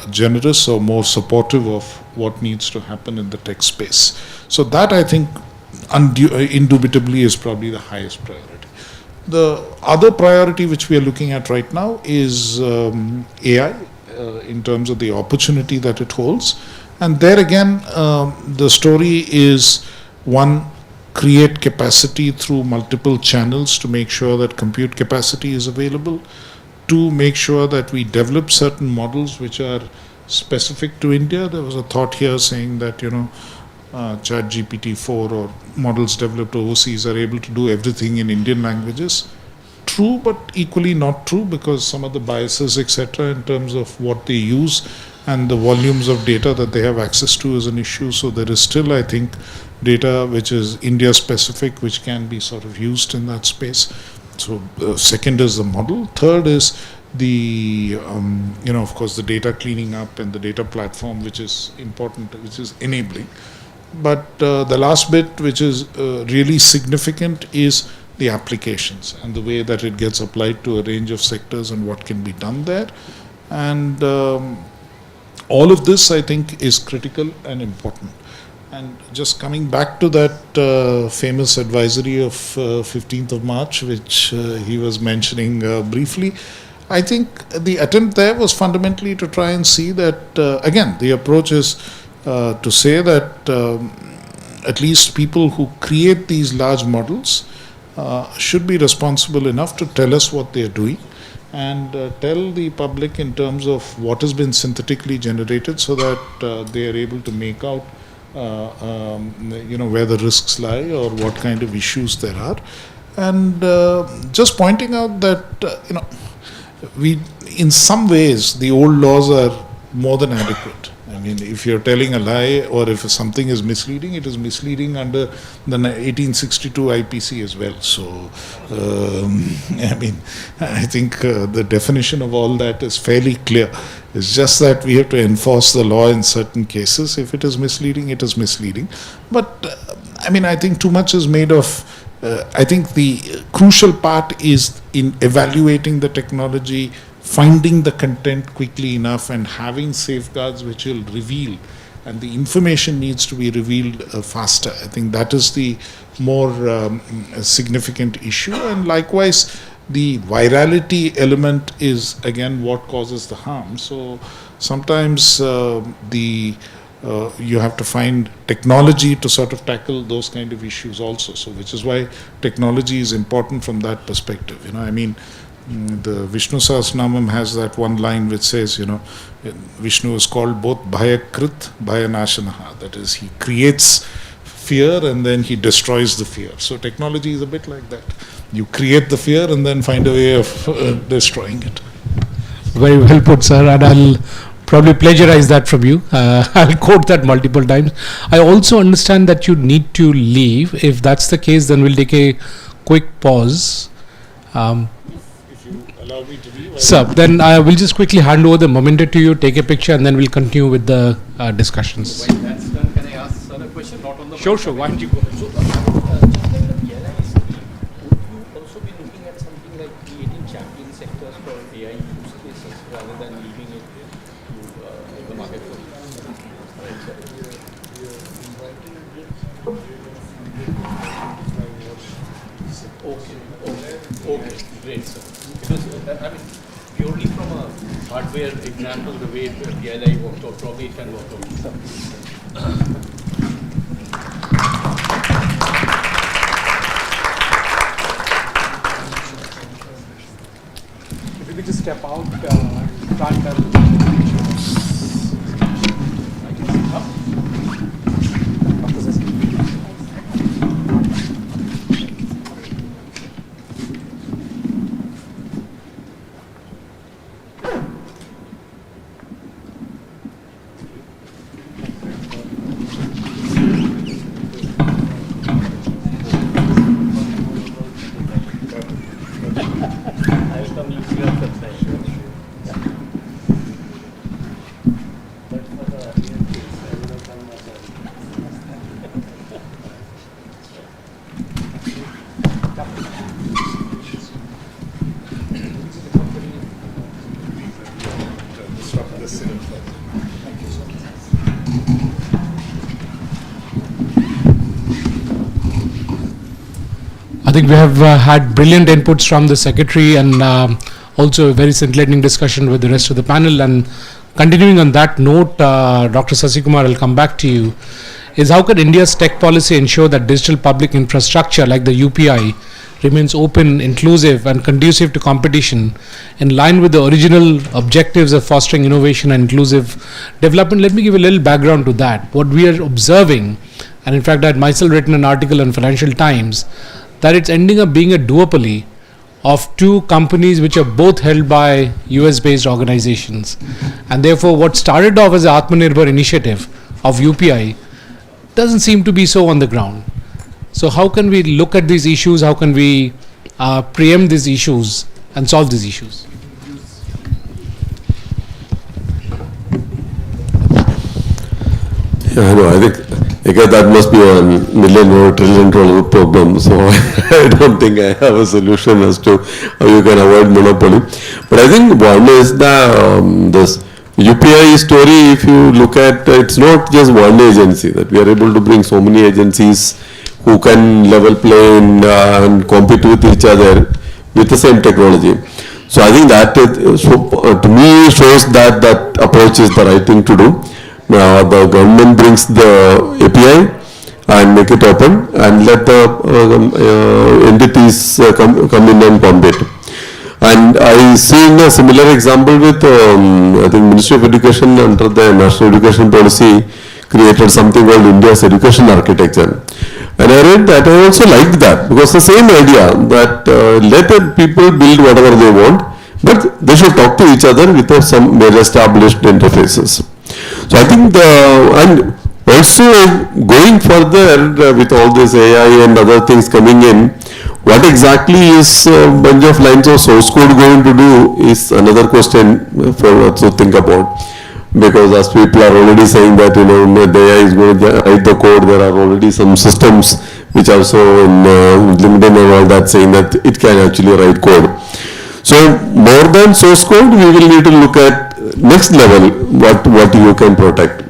generous or more supportive of what needs to happen in the tech space. So that, I think, indubitably is probably the highest priority. The other priority which we are looking at right now is AI, in terms of the opportunity that it holds. And there again, the story is, one, create capacity through multiple channels to make sure that compute capacity is available. Two, make sure that we develop certain models which are specific to India. There was a thought here saying that, ChatGPT-4 or models developed overseas are able to do everything in Indian languages. True, but equally not true, because some of the biases, etc., in terms of what they use and the volumes of data that they have access to is an issue. So there is still, I think, data which is India specific, which can be sort of used in that space. So second is the model. Third is the, of course, the data cleaning up and the data platform, which is important, which is enabling. But the last bit, which is really significant, is the applications and the way that it gets applied to a range of sectors and what can be done there. And all of this, I think, is critical and important. And just coming back to that famous advisory of 15th of March, which he was mentioning briefly, I think the attempt there was fundamentally to try and see that, again, the approach is to say that at least people who create these large models should be responsible enough to tell us what they are doing and tell the public in terms of what has been synthetically generated, so that they are able to make out where the risks lie or what kind of issues there are. And just pointing out that we, in some ways, the old laws are more than adequate. I mean, if you're telling a lie or if something is misleading, it is misleading under the 1862 IPC as well. So, I think the definition of all that is fairly clear. It's just that we have to enforce the law in certain cases. If it is misleading, it is misleading. But, I think too much is made of. I think the crucial part is in evaluating the technology, finding the content quickly enough, and having safeguards which will reveal, and the information needs to be revealed faster. I think that is the more significant issue. And likewise, the virality element is again what causes the harm. So sometimes you have to find technology to sort of tackle those kind of issues also. So which is why technology is important from that perspective. The Vishnu Sahasranamam has that one line which says, Vishnu is called both Bhayakrit, Bhayanashanaha. That is, he creates fear and then he destroys the fear. So technology is a bit like that. You create the fear and then find a way of destroying it. Very well put, sir. And I'll probably plagiarize that from you. I'll quote that multiple times. I also understand that you need to leave. If that's the case, then we'll take a quick pause. Allow me to leave. Sir, then I will just quickly hand over the memento to you, take a picture, and then we'll continue with the discussions. When that's done, can I ask sir a question? Not on the Sure. Why don't you go? So, would you also be looking at something like creating champion sectors for AI use cases rather than leaving it to the market? Okay, great, sir. Because purely from a hardware example, the way PLI worked out, probably it can work out. If you could just step out, I think we have had brilliant inputs from the secretary and also a very scintillating discussion with the rest of the panel. And continuing on that note, Dr. Sasikumar, I'll come back to you. Is how can India's tech policy ensure that digital public infrastructure like the UPI remains open, inclusive, and conducive to competition in line with the original objectives of fostering innovation and inclusive development? Let me give a little background to that. What we are observing, and in fact I had myself written an article in Financial Times, that it's ending up being a duopoly of two companies which are both held by US-based organizations. And therefore, what started off as an Atmanirbhar initiative of UPI doesn't seem to be so on the ground. So how can we look at these issues? How can we preempt these issues and solve these issues? Yeah, I know. I think again, that must be a million or trillion dollar problem. So I don't think I have a solution as to how you can avoid monopoly. But I think one is the this UPI story. If you look at, it's not just one agency that we are able to bring so many agencies who can level play and compete with each other with the same technology. So I think that to me shows that that approach is the right thing to do. The government brings the API and make it open and let the entities come in and compete. And I seen a similar example with I think Ministry of Education under the National Education Policy created something called India's Education Architecture. And I read that, I also liked that, because the same idea that let the people build whatever they want, but they should talk to each other with some well-established interfaces. So I think and also going further with all this AI and other things coming in, what exactly is a bunch of lines of source code going to do is another question for us to think about. Because as people are already saying that, you know, the AI is going to write the code, there are already some systems which are so in LinkedIn and all that saying that it can actually write code. So more than source code, we will need to look at next level what you can protect.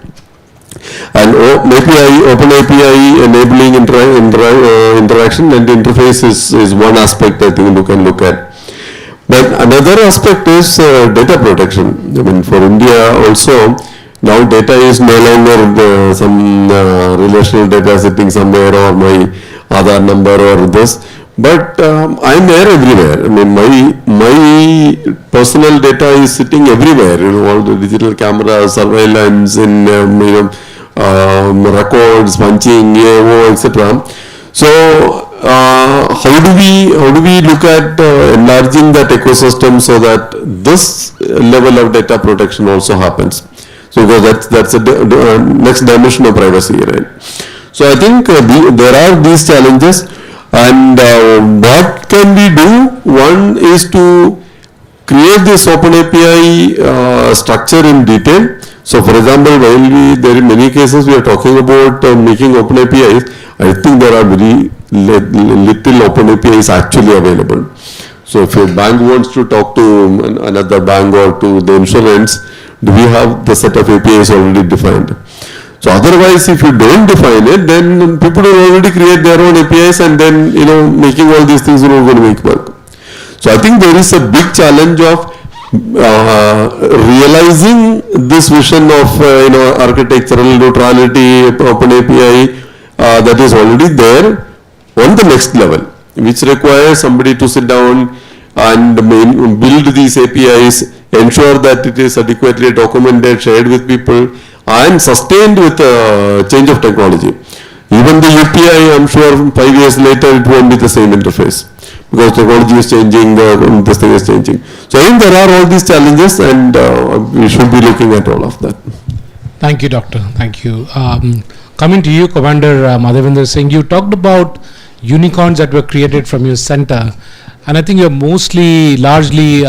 And MeitY, Open API enabling interaction and interface is one aspect I think you can look at. But another aspect is data protection. I mean, for India also, now data is no longer some relational data sitting somewhere or my Aadhaar number or this, but I'm there everywhere. I mean, my personal data is sitting everywhere. You know, all the digital cameras, surveillance, in records, punching, AO, etc. So how do we look at enlarging that ecosystem so that this level of data protection also happens? So because that's the next dimension of privacy, right? So I think there are these challenges, and what can we do? One is to create this Open API structure in detail. So for example, while there in many cases we are talking about making Open APIs, I think there are very little Open APIs actually available. So if a bank wants to talk to another bank or to the insurance, do we have the set of APIs already defined? So otherwise, if you don't define it, then people will already create their own APIs, and then, you know, making all these things are not going to make work. So I think there is a big challenge of realizing this vision of architectural neutrality, Open API that is already there on the next level, which requires somebody to sit down and build these APIs, ensure that it is adequately documented, shared with people, and sustained with change of technology. Even the UPI, I'm sure 5 years later it won't be the same interface, because technology is changing, this thing is changing. So I think there are all these challenges, and we should be looking at all of that. Thank you, Doctor. Thank you. Coming to you, Commander Madhvendra Singh, you talked about unicorns that were created from your center, and I think you're largely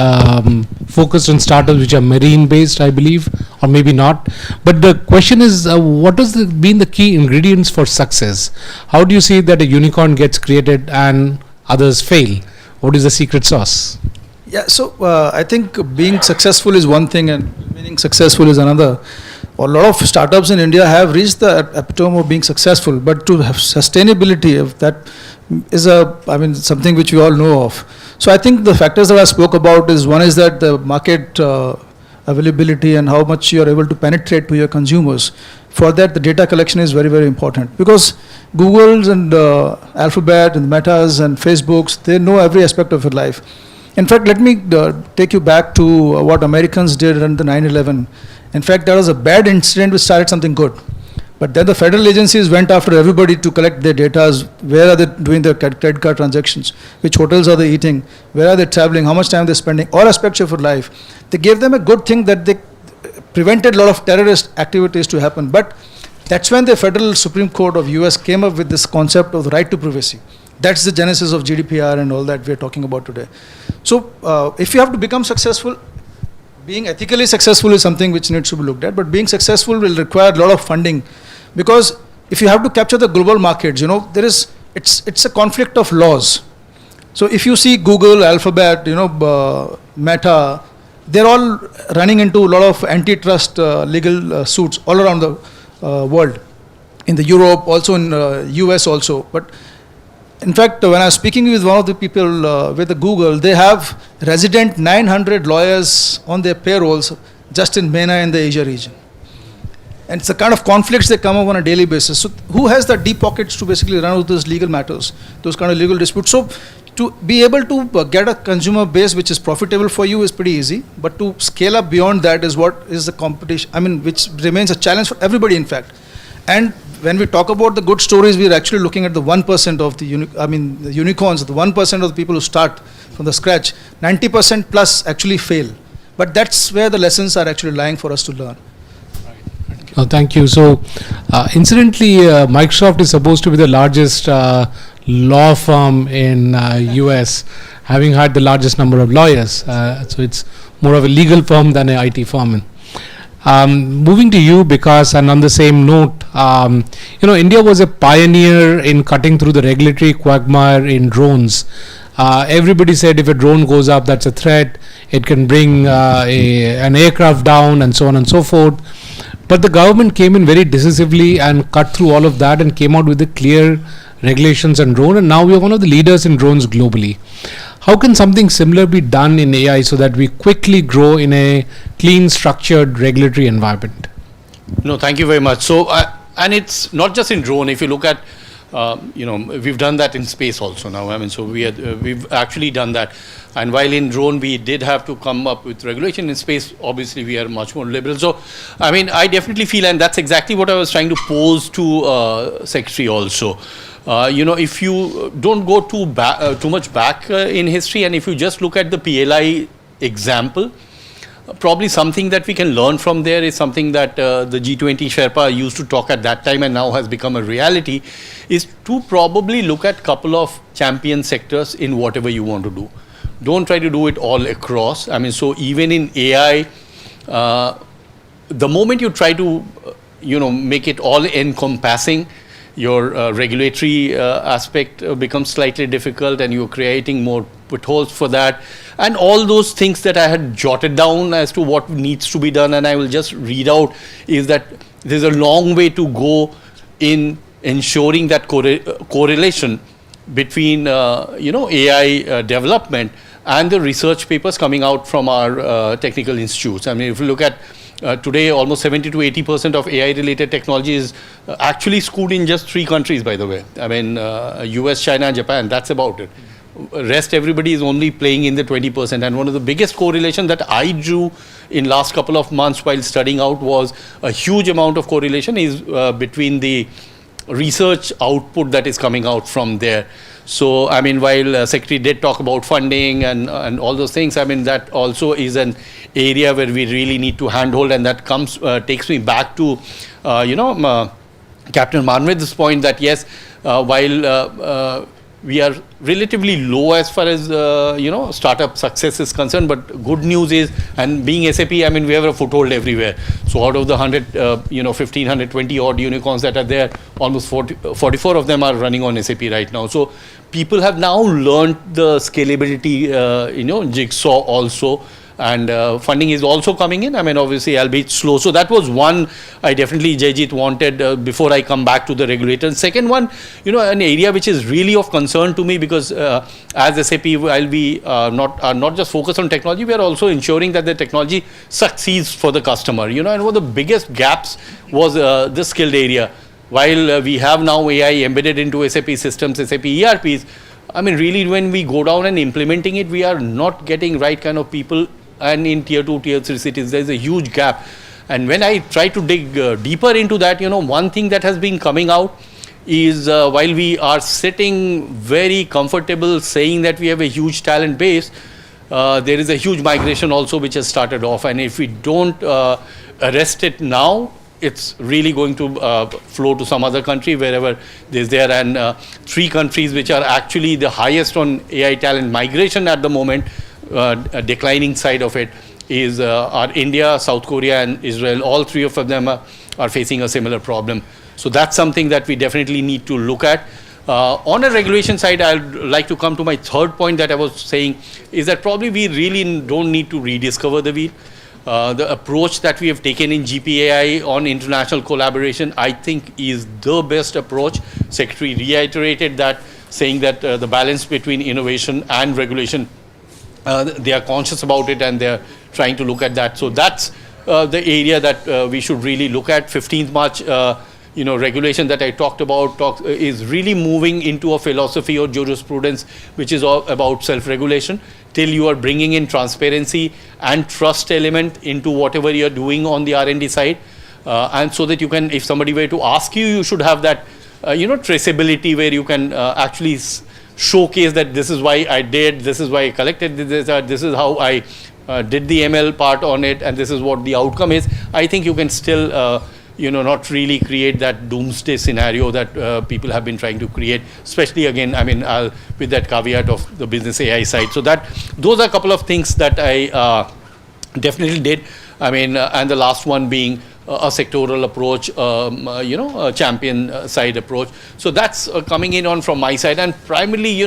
focused on startups which are marine based, I believe, or maybe not. But the question is, what has been the key ingredients for success? How do you see that a unicorn gets created and others fail? What is the secret sauce? Yeah, so I think being successful is one thing and remaining successful is another. A lot of startups in India have reached the epitome of being successful, but to have sustainability of that is something which we all know of. So I think the factors that I spoke about is, one is that the market availability and how much you are able to penetrate to your consumers. For that, the data collection is very, very important, because Google's and Alphabet and Metas and Facebooks, they know every aspect of your life. In fact, let me take you back to what Americans did on the 9/11. In fact, there was a bad incident which started something good. But then the federal agencies went after everybody to collect their data. Where are they doing their credit card transactions? Which hotels are they eating? Where are they traveling? How much time they're spending? All aspects of your life. They gave them a good thing that they prevented a lot of terrorist activities to happen. But that's when the Federal Supreme Court of US came up with this concept of the right to privacy. That's the genesis of GDPR and all that we're talking about today. So if you have to become successful, being ethically successful is something which needs to be looked at, but being successful will require a lot of funding, because if you have to capture the global markets, it's a conflict of laws. So if you see Google, Alphabet, Meta, they're all running into a lot of antitrust legal suits all around the world, in the Europe, also in US also. But in fact, when I was speaking with one of the people with the Google, they have resident 900 lawyers on their payrolls just in MENA and the Asia region. And it's the kind of conflicts they come up on a daily basis. So who has the deep pockets to basically run with those legal matters, those kind of legal disputes? So to be able to get a consumer base which is profitable for you is pretty easy, but to scale up beyond that is what is the competition, which remains a challenge for everybody, in fact. And when we talk about the good stories, we are actually looking at the 1% of the unicorns, the 1% of the people who start from the scratch. 90% plus actually fail. But that's where the lessons are actually lying for us to learn. Thank you. So, incidentally, Microsoft is supposed to be the largest law firm in US, having had the largest number of lawyers. So it's more of a legal firm than an IT firm. Moving to you, Bikas, and on the same note, India was a pioneer in cutting through the regulatory quagmire in drones. Everybody said if a drone goes up, that's a threat. It can bring an aircraft down and so on and so forth. But the government came in very decisively and cut through all of that and came out with the clear regulations on drone. And now we are one of the leaders in drones globally. How can something similar be done in AI so that we quickly grow in a clean, structured regulatory environment? No, thank you very much. So, and it's not just in drone. If you look at, we've done that in space also now. So we've actually done that. And while in drone we did have to come up with regulation, in space obviously we are much more liberal. So, I definitely feel, and that's exactly what I was trying to pose to Secretary also. If you don't go too much back in history, and if you just look at the PLI example, probably something that we can learn from there is something that the G20 Sherpa used to talk at that time and now has become a reality, is to probably look at a couple of champion sectors in whatever you want to do. Don't try to do it all across. So even in AI, the moment you try to, make it all encompassing, your regulatory aspect becomes slightly difficult, and you're creating more potholes for that. And all those things that I had jotted down as to what needs to be done, and I will just read out, is that there's a long way to go in ensuring that correlation between, AI development and the research papers coming out from our technical institutes. If you look at today, almost 70 to 80% of AI-related technology is actually schooled in just 3 countries, by the way. US, China, Japan, that's about it. Rest, everybody is only playing in the 20%. And one of the biggest correlation that I drew in last couple of months while studying out was a huge amount of correlation is between the research output that is coming out from there. So, while Secretary did talk about funding and all those things, that also is an area where we really need to handhold, and that takes me back to, Captain Madhvendra's point that yes, while we are relatively low as far as, startup success is concerned, but good news is, and being SAP, we have a foothold everywhere. So out of the 1,520 odd unicorns that are there, almost 44 of them are running on SAP right now. So people have now learned the scalability, jigsaw also. And funding is also coming in, obviously, albeit slow. So that was one I definitely, Jaijit, wanted before I come back to the regulator. And second one, an area which is really of concern to me, because as SAP, while we are not just focused on technology, we are also ensuring that the technology succeeds for the customer. And one of the biggest gaps was the skilled area. While we have now AI embedded into SAP systems, SAP ERPs, really when we go down and implementing it, we are not getting right kind of people. And in tier 2, tier 3 cities, there is a huge gap. And when I try to dig deeper into that, one thing that has been coming out is while we are sitting very comfortable saying that we have a huge talent base, there is a huge migration also which has started off, and if we don't arrest it now, it's really going to flow to some other country wherever there's there. And 3 countries which are actually the highest on AI talent migration at the moment, declining side of it, are India, South Korea and Israel. All 3 of them are facing a similar problem. So that's something that we definitely need to look at. On a regulation side, I'd like to come to my third point that I was saying, is that probably we really don't need to rediscover the wheel. The approach that we have taken in GPAI on international collaboration, I think is the best approach. Secretary reiterated that, saying that the balance between innovation and regulation, they are conscious about it and they are trying to look at that. So that's the area that we should really look at. 15th March, regulation that I talked about is really moving into a philosophy or jurisprudence which is all about self-regulation, till you are bringing in transparency and trust element into whatever you're doing on the R&D side. And so that you can, if somebody were to ask you, you should have that, traceability where you can actually showcase that this is why I did, this is why I collected this is how I did the ML part on it, and this is what the outcome is. I think you can still not really create that doomsday scenario that people have been trying to create, especially again, with that caveat of the business AI side. So those are a couple of things that I definitely did. And the last one being a sectoral approach, a champion side approach. So that's coming in on from my side. And primarily,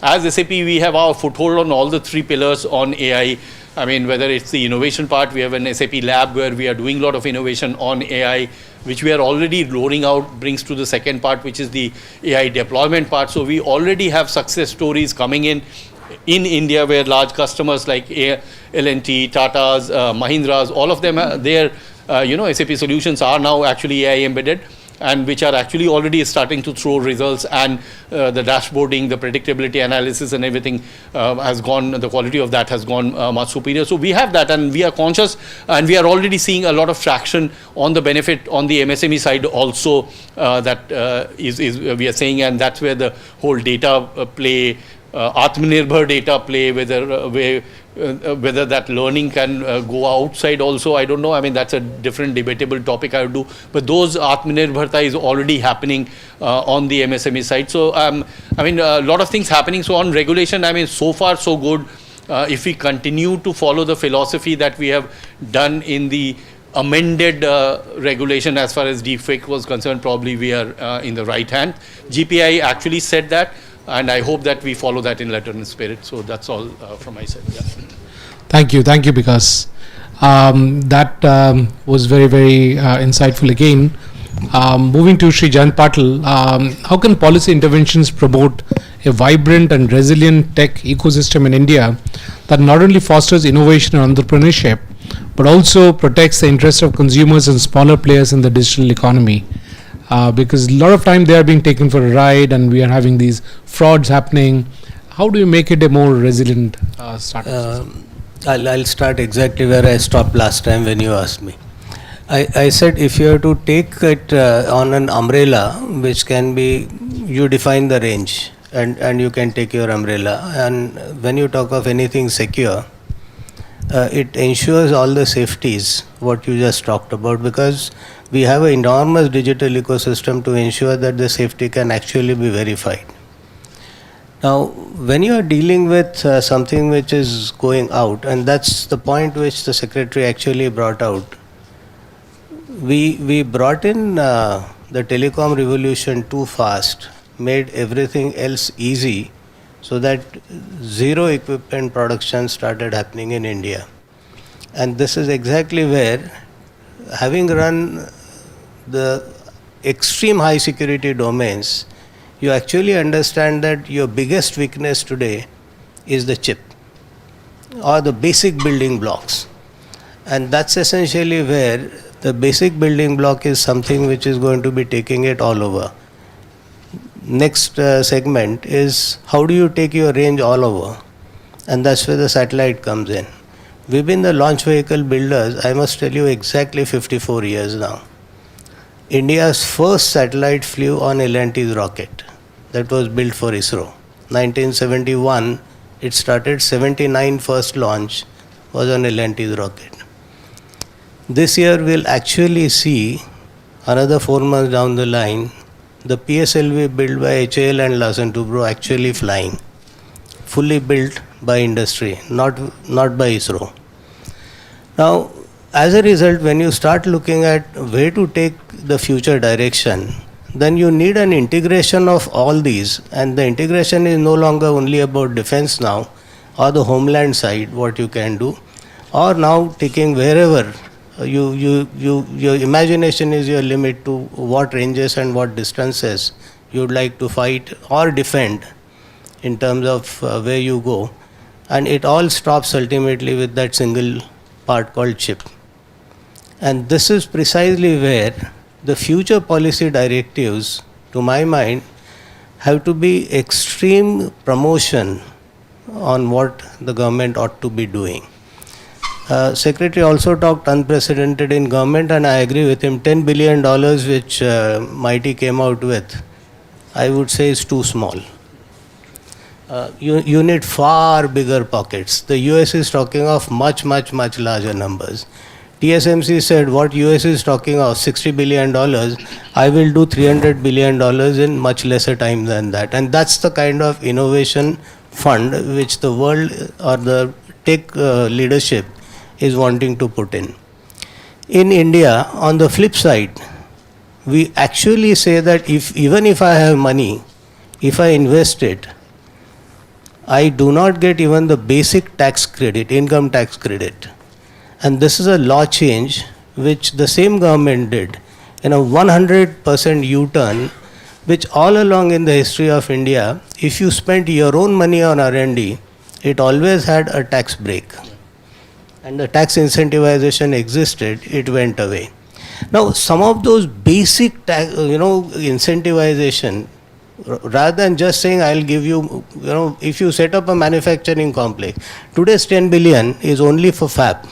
as SAP, we have our foothold on all the 3 pillars on AI. Whether it's the innovation part, we have an SAP lab where we are doing a lot of innovation on AI, which we are already rolling out, brings to the second part, which is the AI deployment part. So we already have success stories coming in India, where large customers like L&T, Tatas, Mahindras, all of them, their SAP solutions are now actually AI embedded, and which are actually already starting to throw results, and the dashboarding, the predictability analysis and everything has gone, the quality of that has gone much superior. So we have that, and we are conscious, and we are already seeing a lot of traction on the benefit on the MSME side also, that is we are saying, and that's where the whole data play, Atmanirbhar data play, whether that learning can go outside also, I don't know. That's a different debatable topic I would do. But those Atmanirbharta is already happening on the MSME side. So, a lot of things happening. So on regulation, so far so good. If we continue to follow the philosophy that we have done in the amended regulation as far as deepfake was concerned, probably we are in the right hand. GPI actually said that, and I hope that we follow that in letter and spirit. So that's all from my side. Yeah. Thank you, Bikas. That was very, very insightful again. Moving to Shri Jayant Patil, how can policy interventions promote a vibrant and resilient tech ecosystem in India that not only fosters innovation and entrepreneurship, but also protects the interests of consumers and smaller players in the digital economy? Because a lot of time they are being taken for a ride and we are having these frauds happening. How do you make it a more resilient startup? I'll start exactly where I stopped last time when you asked me. I said if you have to take it on an umbrella, which can be, you define the range and you can take your umbrella. And when you talk of anything secure, it ensures all the safeties, what you just talked about, because we have an enormous digital ecosystem to ensure that the safety can actually be verified. Now, when you are dealing with something which is going out, and that's the point which the Secretary actually brought out, we brought in the telecom revolution too fast, made everything else easy, so that zero equipment production started happening in India. And this is exactly where, having run the extreme high security domains, you actually understand that your biggest weakness today is the chip or the basic building blocks. And that's essentially where the basic building block is something which is going to be taking it all over. Next segment is how do you take your range all over? And that's where the satellite comes in. We've been the launch vehicle builders, I must tell you, exactly 54 years now. India's first satellite flew on L&T's rocket that was built for ISRO. 1971, it started. 79 first launch was on L&T's rocket. This year we'll actually see, another 4 months down the line, the PSLV built by HAL and Larsen Toubro actually flying, fully built by industry, not by ISRO. Now, as a result, when you start looking at where to take the future direction, then you need an integration of all these, and the integration is no longer only about defense now, or the homeland side, what you can do, or now taking wherever your imagination is your limit to what ranges and what distances you would like to fight or defend in terms of where you go, and it all stops ultimately with that single part called chip. And this is precisely where the future policy directives, to my mind, have to be extreme promotion on what the government ought to be doing. Secretary also talked unprecedented in government, and I agree with him. $10 billion which MeitY came out with, I would say is too small. You need far bigger pockets. The US is talking of much larger numbers. TSMC said what US is talking of, $60 billion, I will do $300 billion in much lesser time than that. And that's the kind of innovation fund which the world or the tech leadership is wanting to put in. In India, on the flip side, we actually say that even if I have money, if I invest it, I do not get even the basic tax credit, income tax credit. And this is a law change which the same government did in a 100% U-turn, which all along in the history of India, if you spent your own money on R&D, it always had a tax break. And the tax incentivization existed, it went away. Now, some of those basic tax, incentivization, rather than just saying I'll give you, if you set up a manufacturing complex, today's 10 billion is only for fab.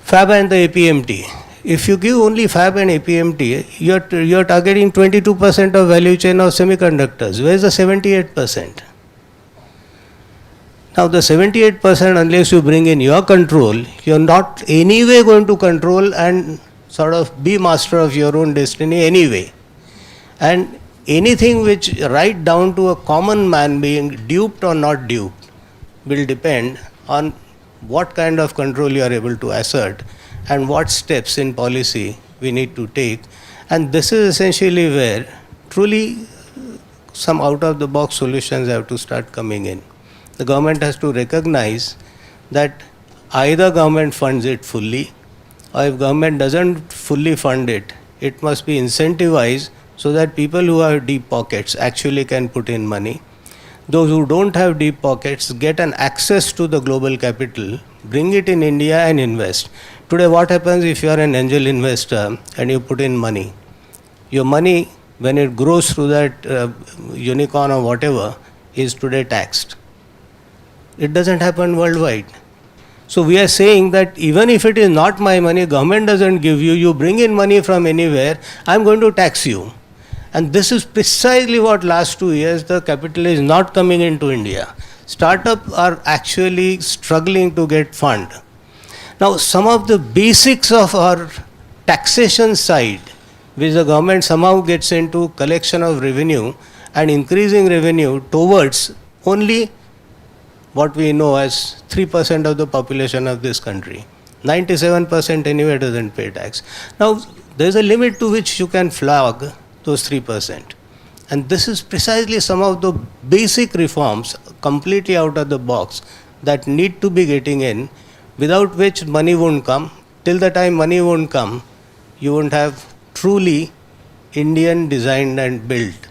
Fab and the APMT. If you give only fab and APMT, you're targeting 22% of value chain of semiconductors. Where's the 78%? Now the 78%, unless you bring in your control, you're not anyway going to control and sort of be master of your own destiny anyway. And anything which right down to a common man being duped or not duped will depend on what kind of control you are able to assert and what steps in policy we need to take. And this is essentially where truly some out-of-the-box solutions have to start coming in. The government has to recognize that either government funds it fully, or if government doesn't fully fund it, it must be incentivized so that people who have deep pockets actually can put in money. Those who don't have deep pockets get an access to the global capital, bring it in India and invest. Today what happens if you are an angel investor and you put in money? Your money, when it grows through that unicorn or whatever, is today taxed. It doesn't happen worldwide. So we are saying that even if it is not my money, government doesn't give you, you bring in money from anywhere, I'm going to tax you. And this is precisely what last 2 years the capital is not coming into India. Startups are actually struggling to get fund. Now some of the basics of our taxation side, which the government somehow gets into collection of revenue and increasing revenue towards only what we know as 3% of the population of this country. 97% anyway doesn't pay tax. Now there's a limit to which you can flog those 3%. And this is precisely some of the basic reforms completely out of the box that need to be getting in, without which money won't come. Till the time money won't come, you won't have truly Indian designed and built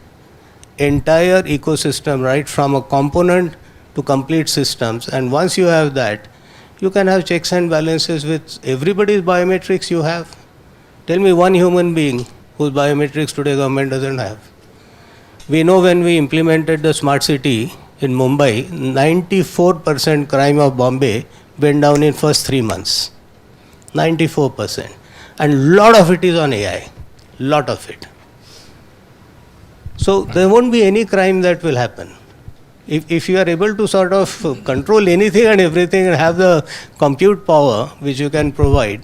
entire ecosystem, right from a component to complete systems. And once you have that, you can have checks and balances with everybody's biometrics you have. Tell me one human being whose biometrics today government doesn't have. We know when we implemented the smart city in Mumbai, 94% crime of Bombay went down in first 3 months. 94%. And lot of it is on AI. Lot of it. So there won't be any crime that will happen. If you are able to sort of control anything and everything and have the compute power which you can provide,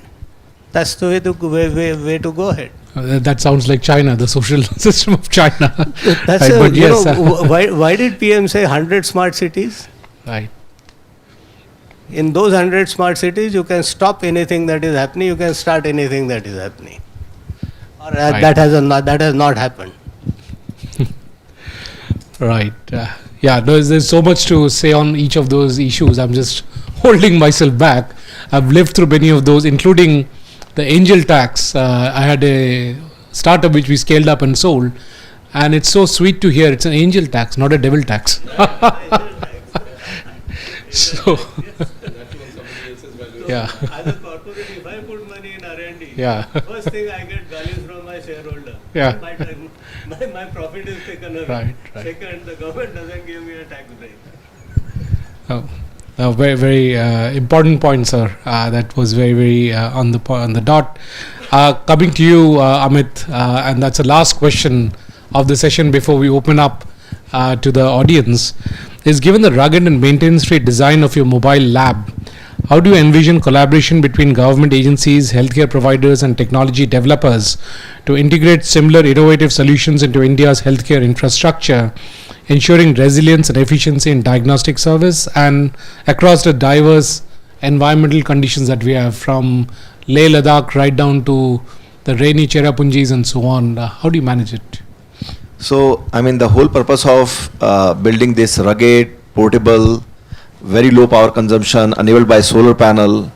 that's the way to go ahead. That sounds like China, the social system of China. That's Right, but yes, why did PM say 100 smart cities? right. In those 100 smart cities, you can stop anything that is happening, you can start anything that is happening. Or Right. that has not happened. Right. Yeah, there's so much to say on each of those issues. I'm just holding myself back. I've lived through many of those, including the angel tax. I had a startup which we scaled up and sold, and it's so sweet to hear it's an angel tax, not a devil tax. So, yeah. As a corporate, if I put money in R&D, Yeah. first thing I get galis from my shareholder. Yeah. My profit is taken away. Right. Second, the government doesn't give me a tax break. Very, very important point, sir. That was very, very on the dot. Coming to you, Amit, and that's the last question of the session before we open up to the audience. Is given the rugged and maintenance-free design of your mobile lab, how do you envision collaboration between government agencies, healthcare providers, and technology developers to integrate similar innovative solutions into India's healthcare infrastructure, ensuring resilience and efficiency in diagnostic service and across the diverse environmental conditions that we have, from Leh Ladakh right down to the rainy Cherrapunjis and so on? How do you manage it? So, I mean, the whole purpose of building this rugged, portable, very low power consumption, enabled by solar panel,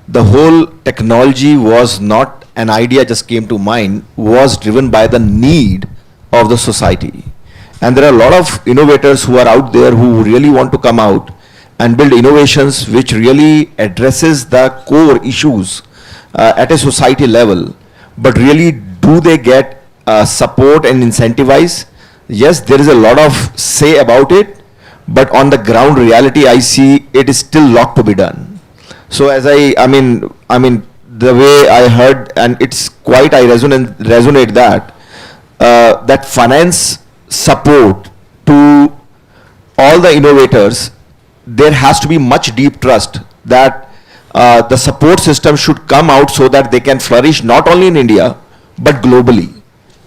the whole technology was not an idea just came to mind, was driven by the need of the society. And there are a lot of innovators who are out there who really want to come out and build innovations which really addresses the core issues at a society level. But really, do they get support and incentivize? Yes, there is a lot of say about it, but on the ground reality, I see it is still lot to be done. So as I mean, the way I heard, and it's quite, I resonate that, that finance support to all the innovators, there has to be much deep trust that the support system should come out so that they can flourish not only in India, but globally.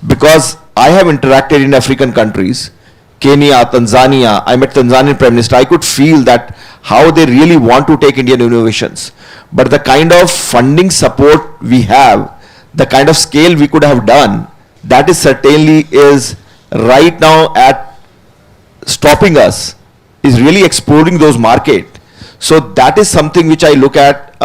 Because I have interacted in African countries, Kenya, Tanzania, I met Tanzanian Prime Minister, I could feel that how they really want to take Indian innovations. But the kind of funding support we have, the kind of scale we could have done, that is certainly is right now at stopping us, is really exploring those market. So that is something which I look at,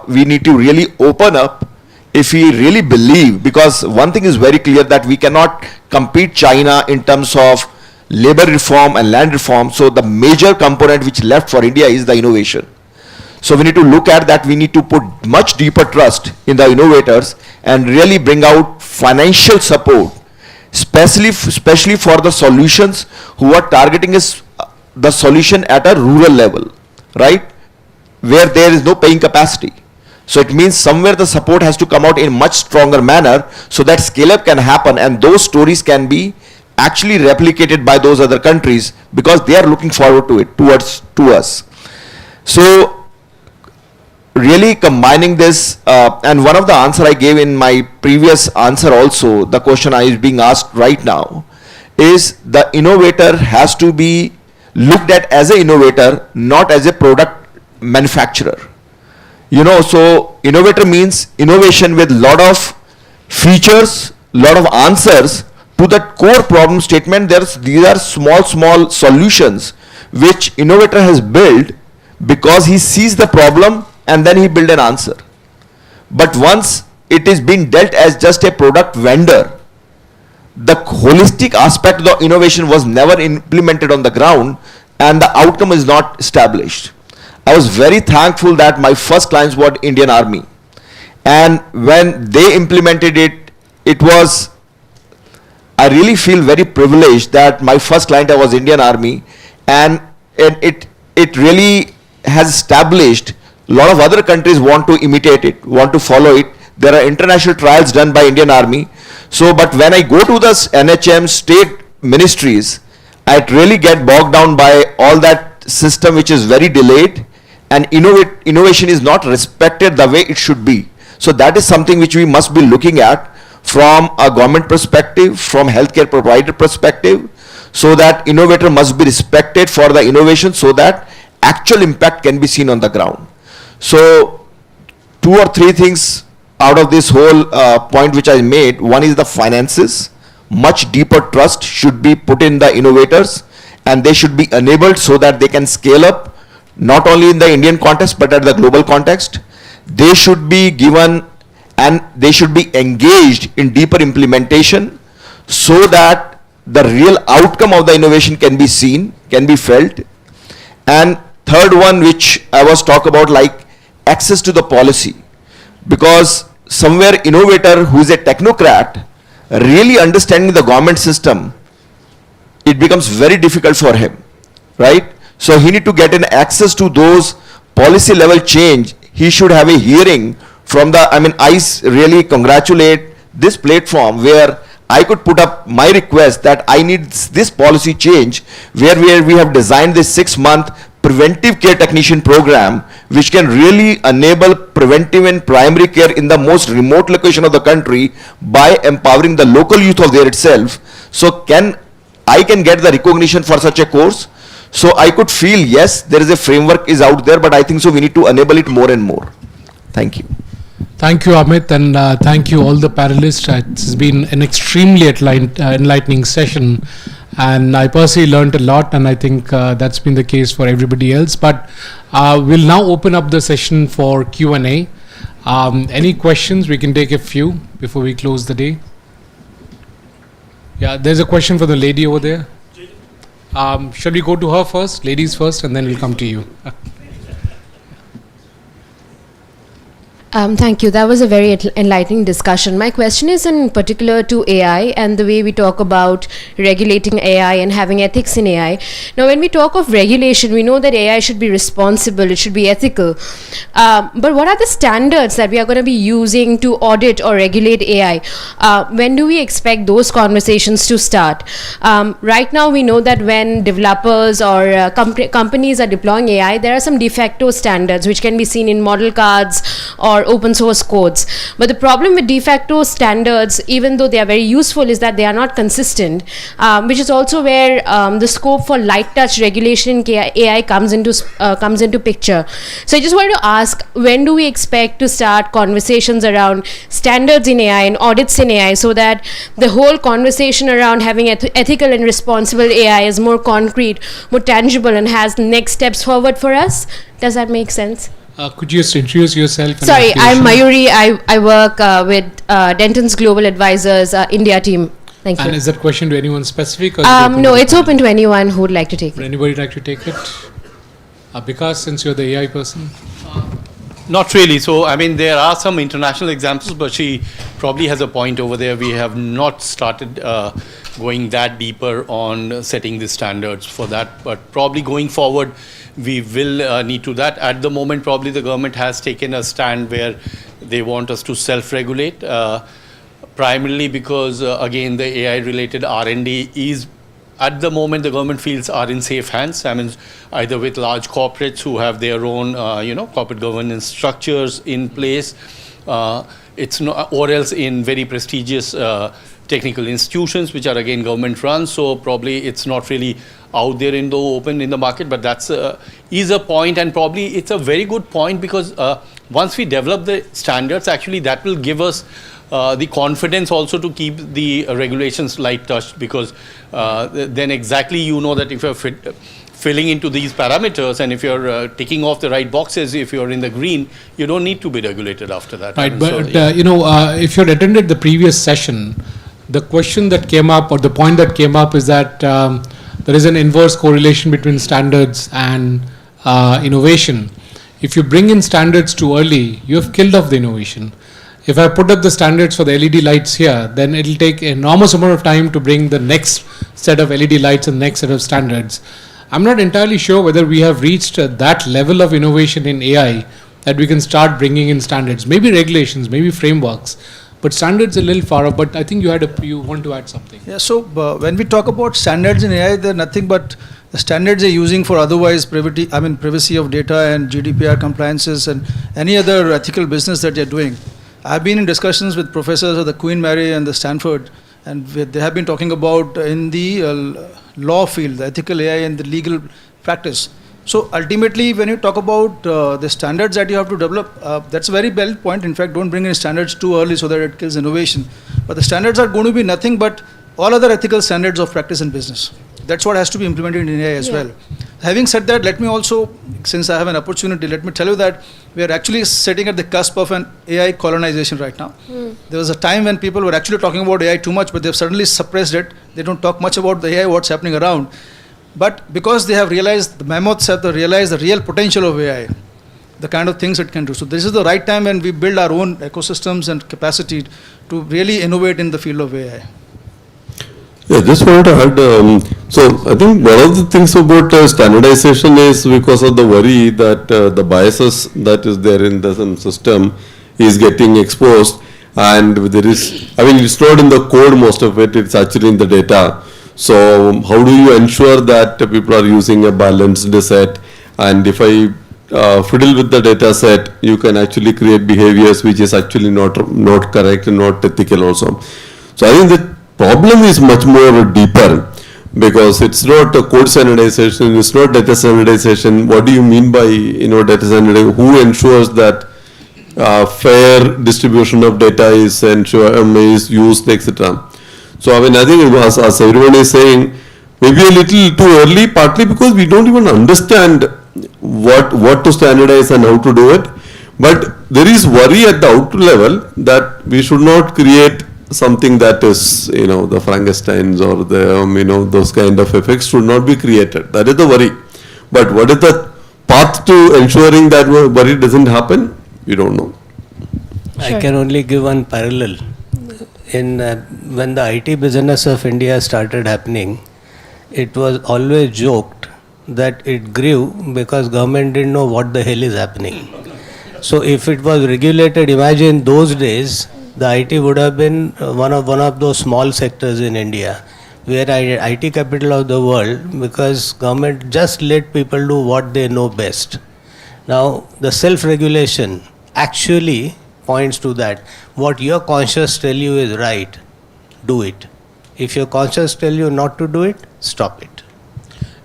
we need to really open up if we really believe, because one thing is very clear that we cannot compete China in terms of labor reform and land reform. So the major component which left for India is the innovation. So we need to look at that, we need to put much deeper trust in the innovators and really bring out financial support, especially for the solutions who are targeting is the solution at a rural level, right? Where there is no paying capacity. So it means somewhere the support has to come out in much stronger manner so that scale up can happen and those stories can be actually replicated by those other countries because they are looking forward to it, to us. So really combining this, and one of the answer I gave in my previous answer also, the question I is being asked right now, is the innovator has to be looked at as an innovator, not as a product manufacturer. You know, so innovator means innovation with lot of features, lot of answers to that core problem statement. These are small solutions which innovator has built because he sees the problem and then he build an answer. But once it is being dealt as just a product vendor, the holistic aspect of the innovation was never implemented on the ground and the outcome is not established. I was very thankful that my first clients were Indian Army, and when they implemented it, it was, I really feel very privileged that my first client was Indian Army, and it really has established A lot of other countries want to imitate it, want to follow it. There are international trials done by Indian Army. So, but when I go to the NHM state ministries, I really get bogged down by all that system which is very delayed, and innovation is not respected the way it should be. So that is something which we must be looking at from a government perspective, from healthcare provider perspective, so that innovator must be respected for the innovation so that actual impact can be seen on the ground. So 2 or 3 things out of this whole point which I made. One is the finances. Much deeper trust should be put in the innovators, and they should be enabled so that they can scale up not only in the Indian context but at the global context. They should be given and they should be engaged in deeper implementation so that the real outcome of the innovation can be seen, can be felt. And third one, which I was talking about, like access to the policy, because somewhere innovator who is a technocrat really understanding the government system, it becomes very difficult for him, right? So he need to get an access to those policy level change. He should have a hearing from the, I really congratulate this platform where I could put up my request that I need this policy change, where we have designed this 6-month preventive care technician program, which can really enable preventive and primary care in the most remote location of the country by empowering the local youth of there itself. So I can get the recognition for such a course. So I could feel, yes, there is a framework is out there, but I think so we need to enable it more and more. Thank you. Thank you, Amit, and thank you all the panelists. It's been an extremely enlightening session, and I personally learned a lot, and I think that's been the case for everybody else. But we'll now open up the session for Q&A. Any questions? We can take a few before we close the day. Yeah, there's a question for the lady over there. Shall we go to her first, ladies first, and then we'll come to you? Thank you. That was a very enlightening discussion. My question is in particular to AI and the way we talk about regulating AI and having ethics in AI. Now, when we talk of regulation, we know that AI should be responsible, it should be ethical. But what are the standards that we are going to be using to audit or regulate AI? When do we expect those conversations to start? Right now, we know that when developers or companies are deploying AI, there are some de facto standards which can be seen in model cards or open source codes. But the problem with de facto standards, even though they are very useful, is that they are not consistent, which is also where the scope for light touch regulation in AI comes into picture. So I just wanted to ask, when do we expect to start conversations around standards in AI and audits in AI, so that the whole conversation around having ethical and responsible AI is more concrete, more tangible, and has next steps forward for us? Does that make sense? Could you just introduce yourself? Sorry, I'm Mayuri. I work with Denton's Global Advisors India team. Thank you. And is that question to anyone specific? Or no, it's open to anyone who would like to take it. Would anybody like to take it? Bikas, since you're the AI person. Not really. So, there are some international examples, but she probably has a point over there. We have not started going that deeper on setting the standards for that, but probably going forward, we will need to that. At the moment, probably the government has taken a stand where they want us to self-regulate, primarily because, again, the AI-related R&D is, at the moment, the government feels are in safe hands. Either with large corporates who have their own, corporate governance structures in place, it's not, or else in very prestigious technical institutions, which are again government run. So probably it's not really out there in the open in the market, but that's is a point, and probably it's a very good point, because once we develop the standards, actually that will give us the confidence also to keep the regulations light touched, because then exactly that if you're filling into these parameters, and if you're ticking off the right boxes, if you're in the green, you don't need to be regulated after that. Right, but if you had attended the previous session, the question that came up, or the point that came up, is that there is an inverse correlation between standards and innovation. If you bring in standards too early, you have killed off the innovation. If I put up the standards for the LED lights here, then it will take an enormous amount of time to bring the next set of LED lights and next set of standards. I'm not entirely sure whether we have reached that level of innovation in AI that we can start bringing in standards, maybe regulations, maybe frameworks, but standards a little far off. But I think you want to add something. Yeah, so when we talk about standards in AI, they're nothing but the standards they're using for otherwise privacy of data and GDPR compliances and any other ethical business that they're doing. I've been in discussions with professors of the Queen Mary and the Stanford, and they have been talking about in the law field, the ethical AI and the legal practice. So ultimately, when you talk about the standards that you have to develop, that's a very valid point. In fact, don't bring in standards too early so that it kills innovation. But the standards are going to be nothing but all other ethical standards of practice in business. That's what has to be implemented in AI as well. Having said that, let me also, since I have an opportunity, let me tell you that we are actually sitting at the cusp of an AI colonization right now. There was a time when people were actually talking about AI too much, but they've suddenly suppressed it. They don't talk much about the AI, what's happening around. But because they have realized, the mammoths have realized the real potential of AI, the kind of things it can do. So this is the right time when we build our own ecosystems and capacity to really innovate in the field of AI. Yeah, just wanted to add, so I think one of the things about standardization is because of the worry that the biases that is there in the system is getting exposed, and there is, it's not in the code, most of it, it's actually in the data. So how do you ensure that people are using a balanced set, and if I fiddle with the data set, you can actually create behaviors which is actually not correct and not ethical also. So I think the problem is much more deeper, because it's not a code standardization, it's not data standardization. What do you mean by data standardization? Who ensures that fair distribution of data is used, etc. So I think as everyone is saying, maybe a little too early, partly because we don't even understand what to standardize and how to do it. But there is worry at the outer level that we should not create something that is, the Frankensteins or the, those kind of effects should not be created. That is the worry. But what is the path to ensuring that worry doesn't happen? We don't know. I can only give one parallel. When the IT business of India started happening, it was always joked that it grew because government didn't know what the hell is happening. So if it was regulated, imagine those days, the IT would have been one of those small sectors in India. We are IT capital of the world because government just let people do what they know best. Now the self-regulation actually points to that. What your conscience tell you is right, do it. If your conscience tell you not to do it, stop it.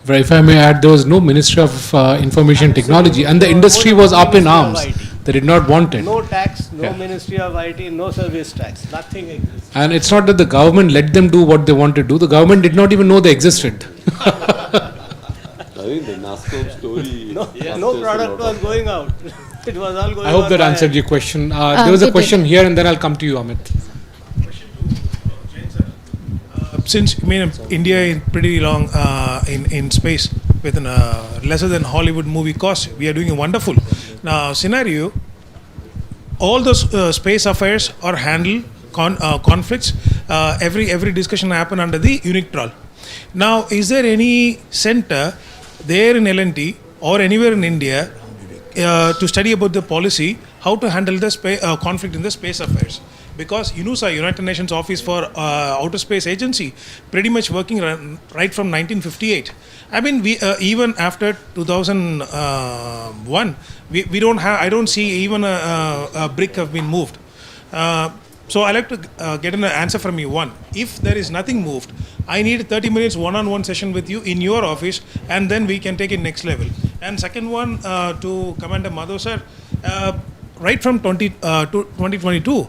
If I may add, there was no Ministry of Information Technology, and the industry was up in arms. They did not want it. No tax, no Ministry of IT, no service tax, nothing exists. And it's not that the government let them do what they want to do. The government did not even know they existed. I think the NASCOM story. No product was going out. It was all going. I hope that answered your question. There was a question here, and then I'll come to you, Amit. Since India is pretty long in space with lesser than Hollywood movie cost, we are doing wonderful. Now scenario, all those space affairs are handled conflicts. Every discussion happen under the UNICTRAL. Now, is there any center there in L&T or anywhere in India to study about the policy, how to handle the conflict in the space affairs? Because UNUSA, United Nations Office for Outer Space Agency, pretty much working right from 1958. We even after 2001, we don't have. I don't see even a brick have been moved. So I like to get an answer from you. One, if there is nothing moved, I need 30 minutes one-on-one session with you in your office, and then we can take it next level. And second one, to Commander Madhav sir. Right from 2022,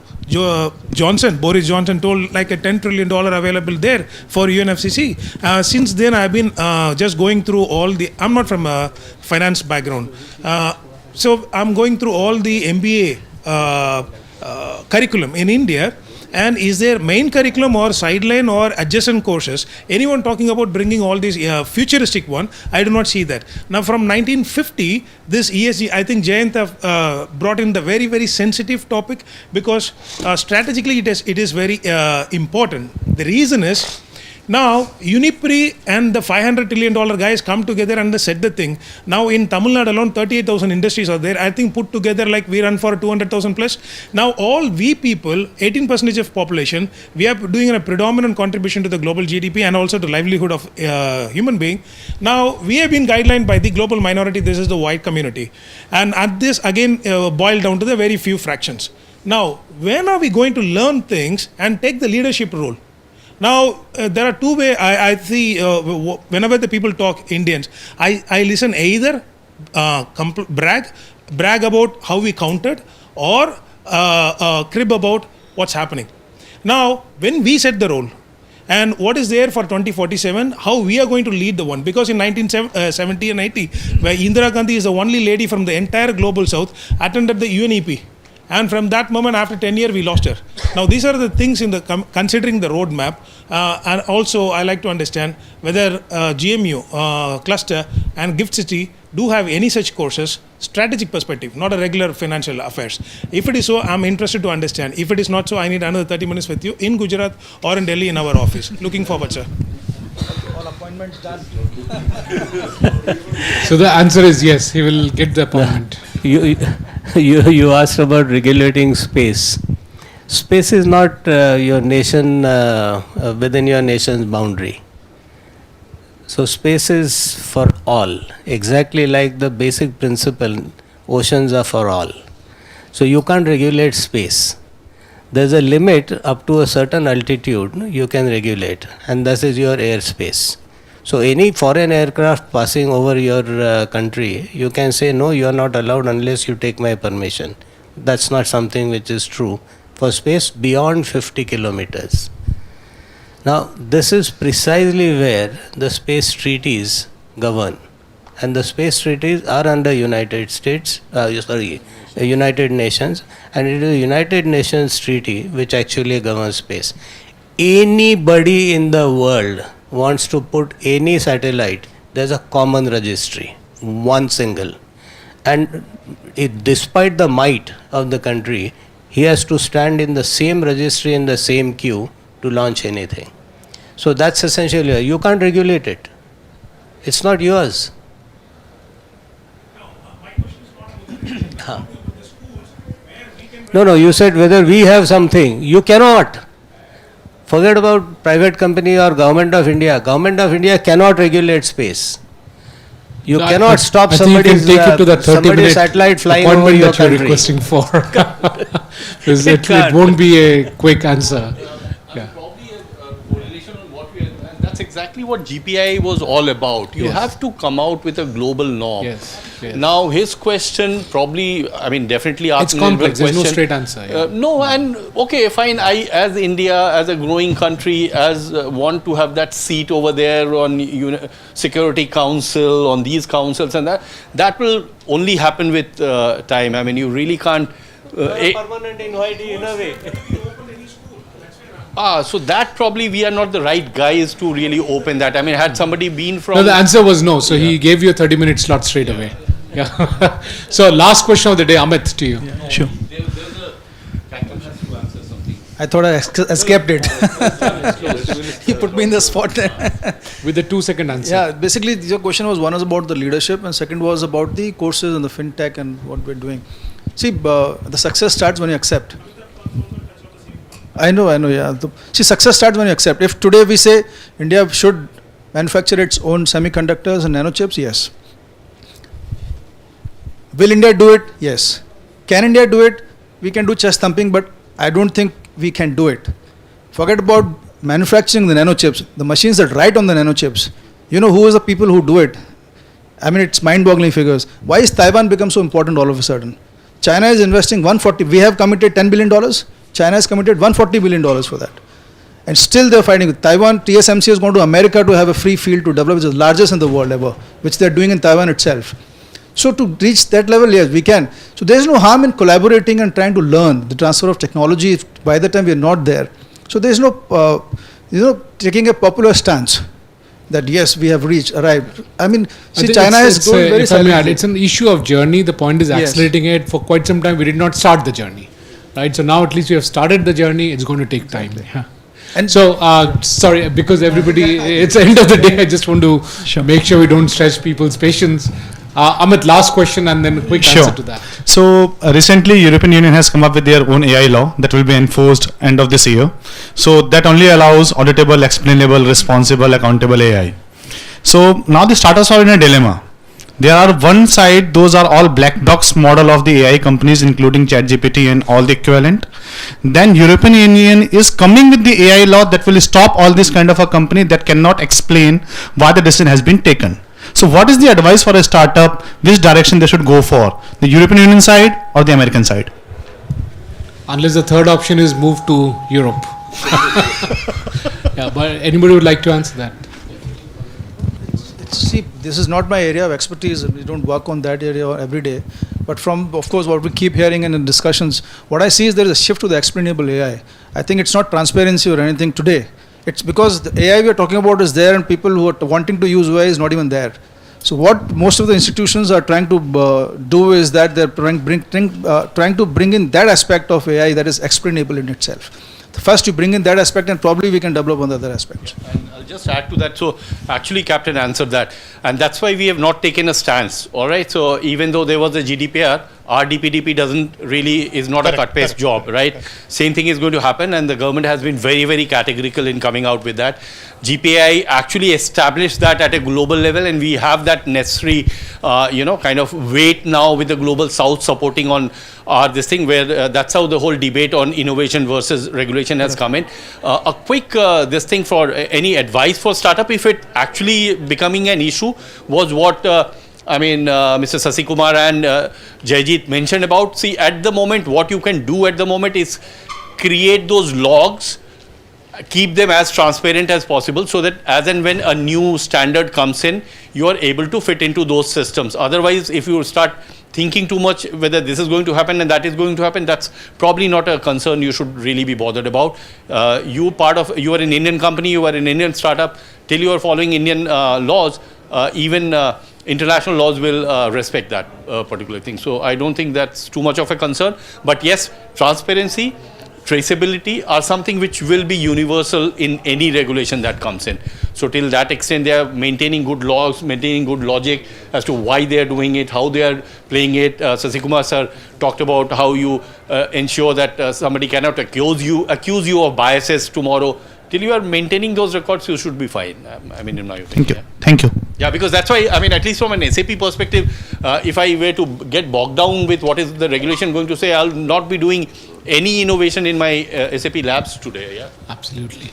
Boris Johnson told like a $10 trillion available there for UNFCCC. Since then, I've been just going through all the, I'm not from a finance background. So I'm going through all the MBA curriculum in India. And is there main curriculum or sideline or adjacent courses? Anyone talking about bringing all these futuristic one? I do not see that. Now from 1950, this ESG, I think Jayant have brought in the very, very sensitive topic because strategically it is very important. The reason is, Now, Unipri and the $500 trillion guys come together and they set the thing. Now, in Tamil Nadu alone, 38,000 industries are there. I think put together like we run for 200,000 plus. Now, all we people, 18% of population, we are doing a predominant contribution to the global GDP and also to livelihood of human being. Now, we have been guidelined by the global minority. This is the white community. And at this, again, boiled down to the very few fractions. Now, when are we going to learn things and take the leadership role? Now, there are two ways I see whenever the people talk Indians, I listen either brag about how we counted or crib about what's happening. Now, when we set the role and what is there for 2047, how we are going to lead the one. Because in 1970 and 80, where Indira Gandhi is the only lady from the entire global south, attended the UNEP. And from that moment, after 10 years, we lost her. Now, these are the things in the considering the roadmap. And also, I like to understand whether GMU, Cluster and Gift City do have any such courses, strategic perspective, not a regular financial affairs. If it is so, I'm interested to understand. If it is not so, I need another 30 minutes with you in Gujarat or in Delhi in our office. Looking forward, sir. All appointments done. So the answer is yes, he will get the appointment. You asked about regulating space. Space is not your nation within your nation's boundary. So space is for all, exactly like the basic principle, oceans are for all. So you can't regulate space. There's a limit up to a certain altitude you can regulate, and this is your airspace. So any foreign aircraft passing over your country, you can say, no, you are not allowed unless you take my permission. That's not something which is true for space beyond 50 kilometers. Now, this is precisely where the space treaties govern. And the space treaties are under United Nations, and it is a United Nations treaty which actually governs space. Anybody in the world wants to put any satellite, there's a common registry, one single. And despite the might of the country, he has to stand in the same registry in the same queue to launch anything. So that's essentially, you can't regulate it. It's not yours. No, you said whether we have something. You cannot. Forget about private company or Government of India. Government of India cannot regulate space. You So cannot stop I think you somebody's can take it to the 30-minute satellite flying over appointment your that you're country. requesting for. Because it can't. won't be a quick answer. Yeah. Probably a correlation on what we are, and that's exactly what GPI was all about. You Yes. have to come out with a global norm. Yes, yes. Now, his question probably, I mean, definitely It's Atmanirbhar complex. There's no question. straight answer. Yeah. No, and okay, fine. I, as India, as a growing country, as want to have that seat over there on Security Council, on these councils, and that will only happen with time. I mean, you really can't. Permanent invitee in a way. So that probably we are not the right guys to really open that. I mean, had somebody been from. No, the answer was no. So he gave you a 30-minute slot straight away. Yeah. So last question of the day, Amit, to you. Sure. There's a Captain has to answer something. I thought I escaped it. You put me in the spot there. With the 2-second answer. Yeah, basically your question was, one was about the leadership and second was about the courses and the fintech and what we're doing. See, the success starts when you accept. I know, yeah. See, success starts when you accept. If today we say India should manufacture its own semiconductors and nanochips, yes. Will India do it? Yes. Can India do it? We can do chest thumping, but I don't think we can do it. Forget about manufacturing the nanochips, the machines that write on the nanochips. You know who is the people who do it? I mean, it's mind-boggling figures. Why is Taiwan become so important all of a sudden? China is investing 140. We have committed $10 billion. China has committed $140 billion for that. And still they're fighting with Taiwan. TSMC is going to America to have a free field to develop, which is the largest in the world ever, which they're doing in Taiwan itself. So to reach that level, yes, we can. So there's no harm in collaborating and trying to learn the transfer of technology if by the time we're not there. So there's no, taking a popular stance that yes, we have arrived. I mean, see, China is going very silently. It's an issue of journey. The point is Yes. accelerating it. For quite some time, we did not start the journey. Right? So now at least we have started the journey. It's going to take time. Yeah. And So, sorry, because everybody, it's the end of the day, I just want to make sure we don't stretch people's patience. Amit, last question and then a quick answer to that. So recently European Union has come up with their own AI law that will be enforced end of this year. So that only allows auditable, explainable, responsible, accountable AI. So now the startups are in a dilemma. There are one side, those are all black box model of the AI companies, including ChatGPT and all the equivalent. Then European Union is coming with the AI law that will stop all this kind of a company that cannot explain why the decision has been taken. So what is the advice for a startup, which direction they should go for, the European Union side or the American side? Unless the third option is move to Europe. Yeah, but anybody would like to answer that? see, this is not my area of expertise. We don't work on that area every day. But from, of course, what we keep hearing in the discussions, what I see is there is a shift to the explainable AI. I think it's not transparency or anything today. It's because the AI we are talking about is there and people who are wanting to use AI is not even there. So what most of the institutions are trying to do is that they're trying to bring in that aspect of AI that is explainable in itself. First you bring in that aspect and probably we can develop on the other aspects. And I'll just add to that. So actually Captain answered that. And that's why we have not taken a stance. All right. So even though there was a GDPR, our DPDP is not a cut-paste job, right? Same thing is going to happen, and the government has been very, very categorical in coming out with that. GPI actually established that at a global level, and we have that necessary, kind of weight now with the global south supporting on this thing, where that's how the whole debate on innovation versus regulation has come in. A quick this thing for any advice for startup, if it actually becoming an issue, was what Mr. Sasikumar and Jaijit mentioned about. See, at the moment, what you can do at the moment is create those logs, keep them as transparent as possible, so that as and when a new standard comes in, you are able to fit into those systems. Otherwise, if you start thinking too much whether this is going to happen and that is going to happen, that's probably not a concern you should really be bothered about. You are an Indian company, you are an Indian startup, till you are following Indian laws, even international laws will respect that particular thing. So I don't think that's too much of a concern. But yes, transparency, traceability are something which will be universal in any regulation that comes in. So till that extent, they are maintaining good laws, maintaining good logic as to why they are doing it, how they are playing it. Sasikumar sir talked about how you ensure that somebody cannot accuse you of biases tomorrow. Till you are maintaining those records, you should be fine. In my opinion. Thank you. Yeah. Thank you. Yeah, because that's why, at least from an SAP perspective, if I were to get bogged down with what is the regulation going to say, I'll not be doing any innovation in my SAP labs today. Yeah, absolutely.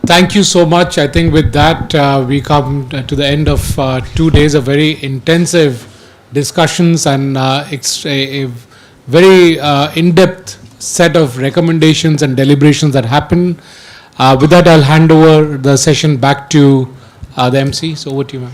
Thank you so much. I think with that, we come to the end of 2 days of very intensive discussions and a very in-depth set of recommendations and deliberations that happen. With that, I'll hand over the session back to the MC. So over to you, ma'am.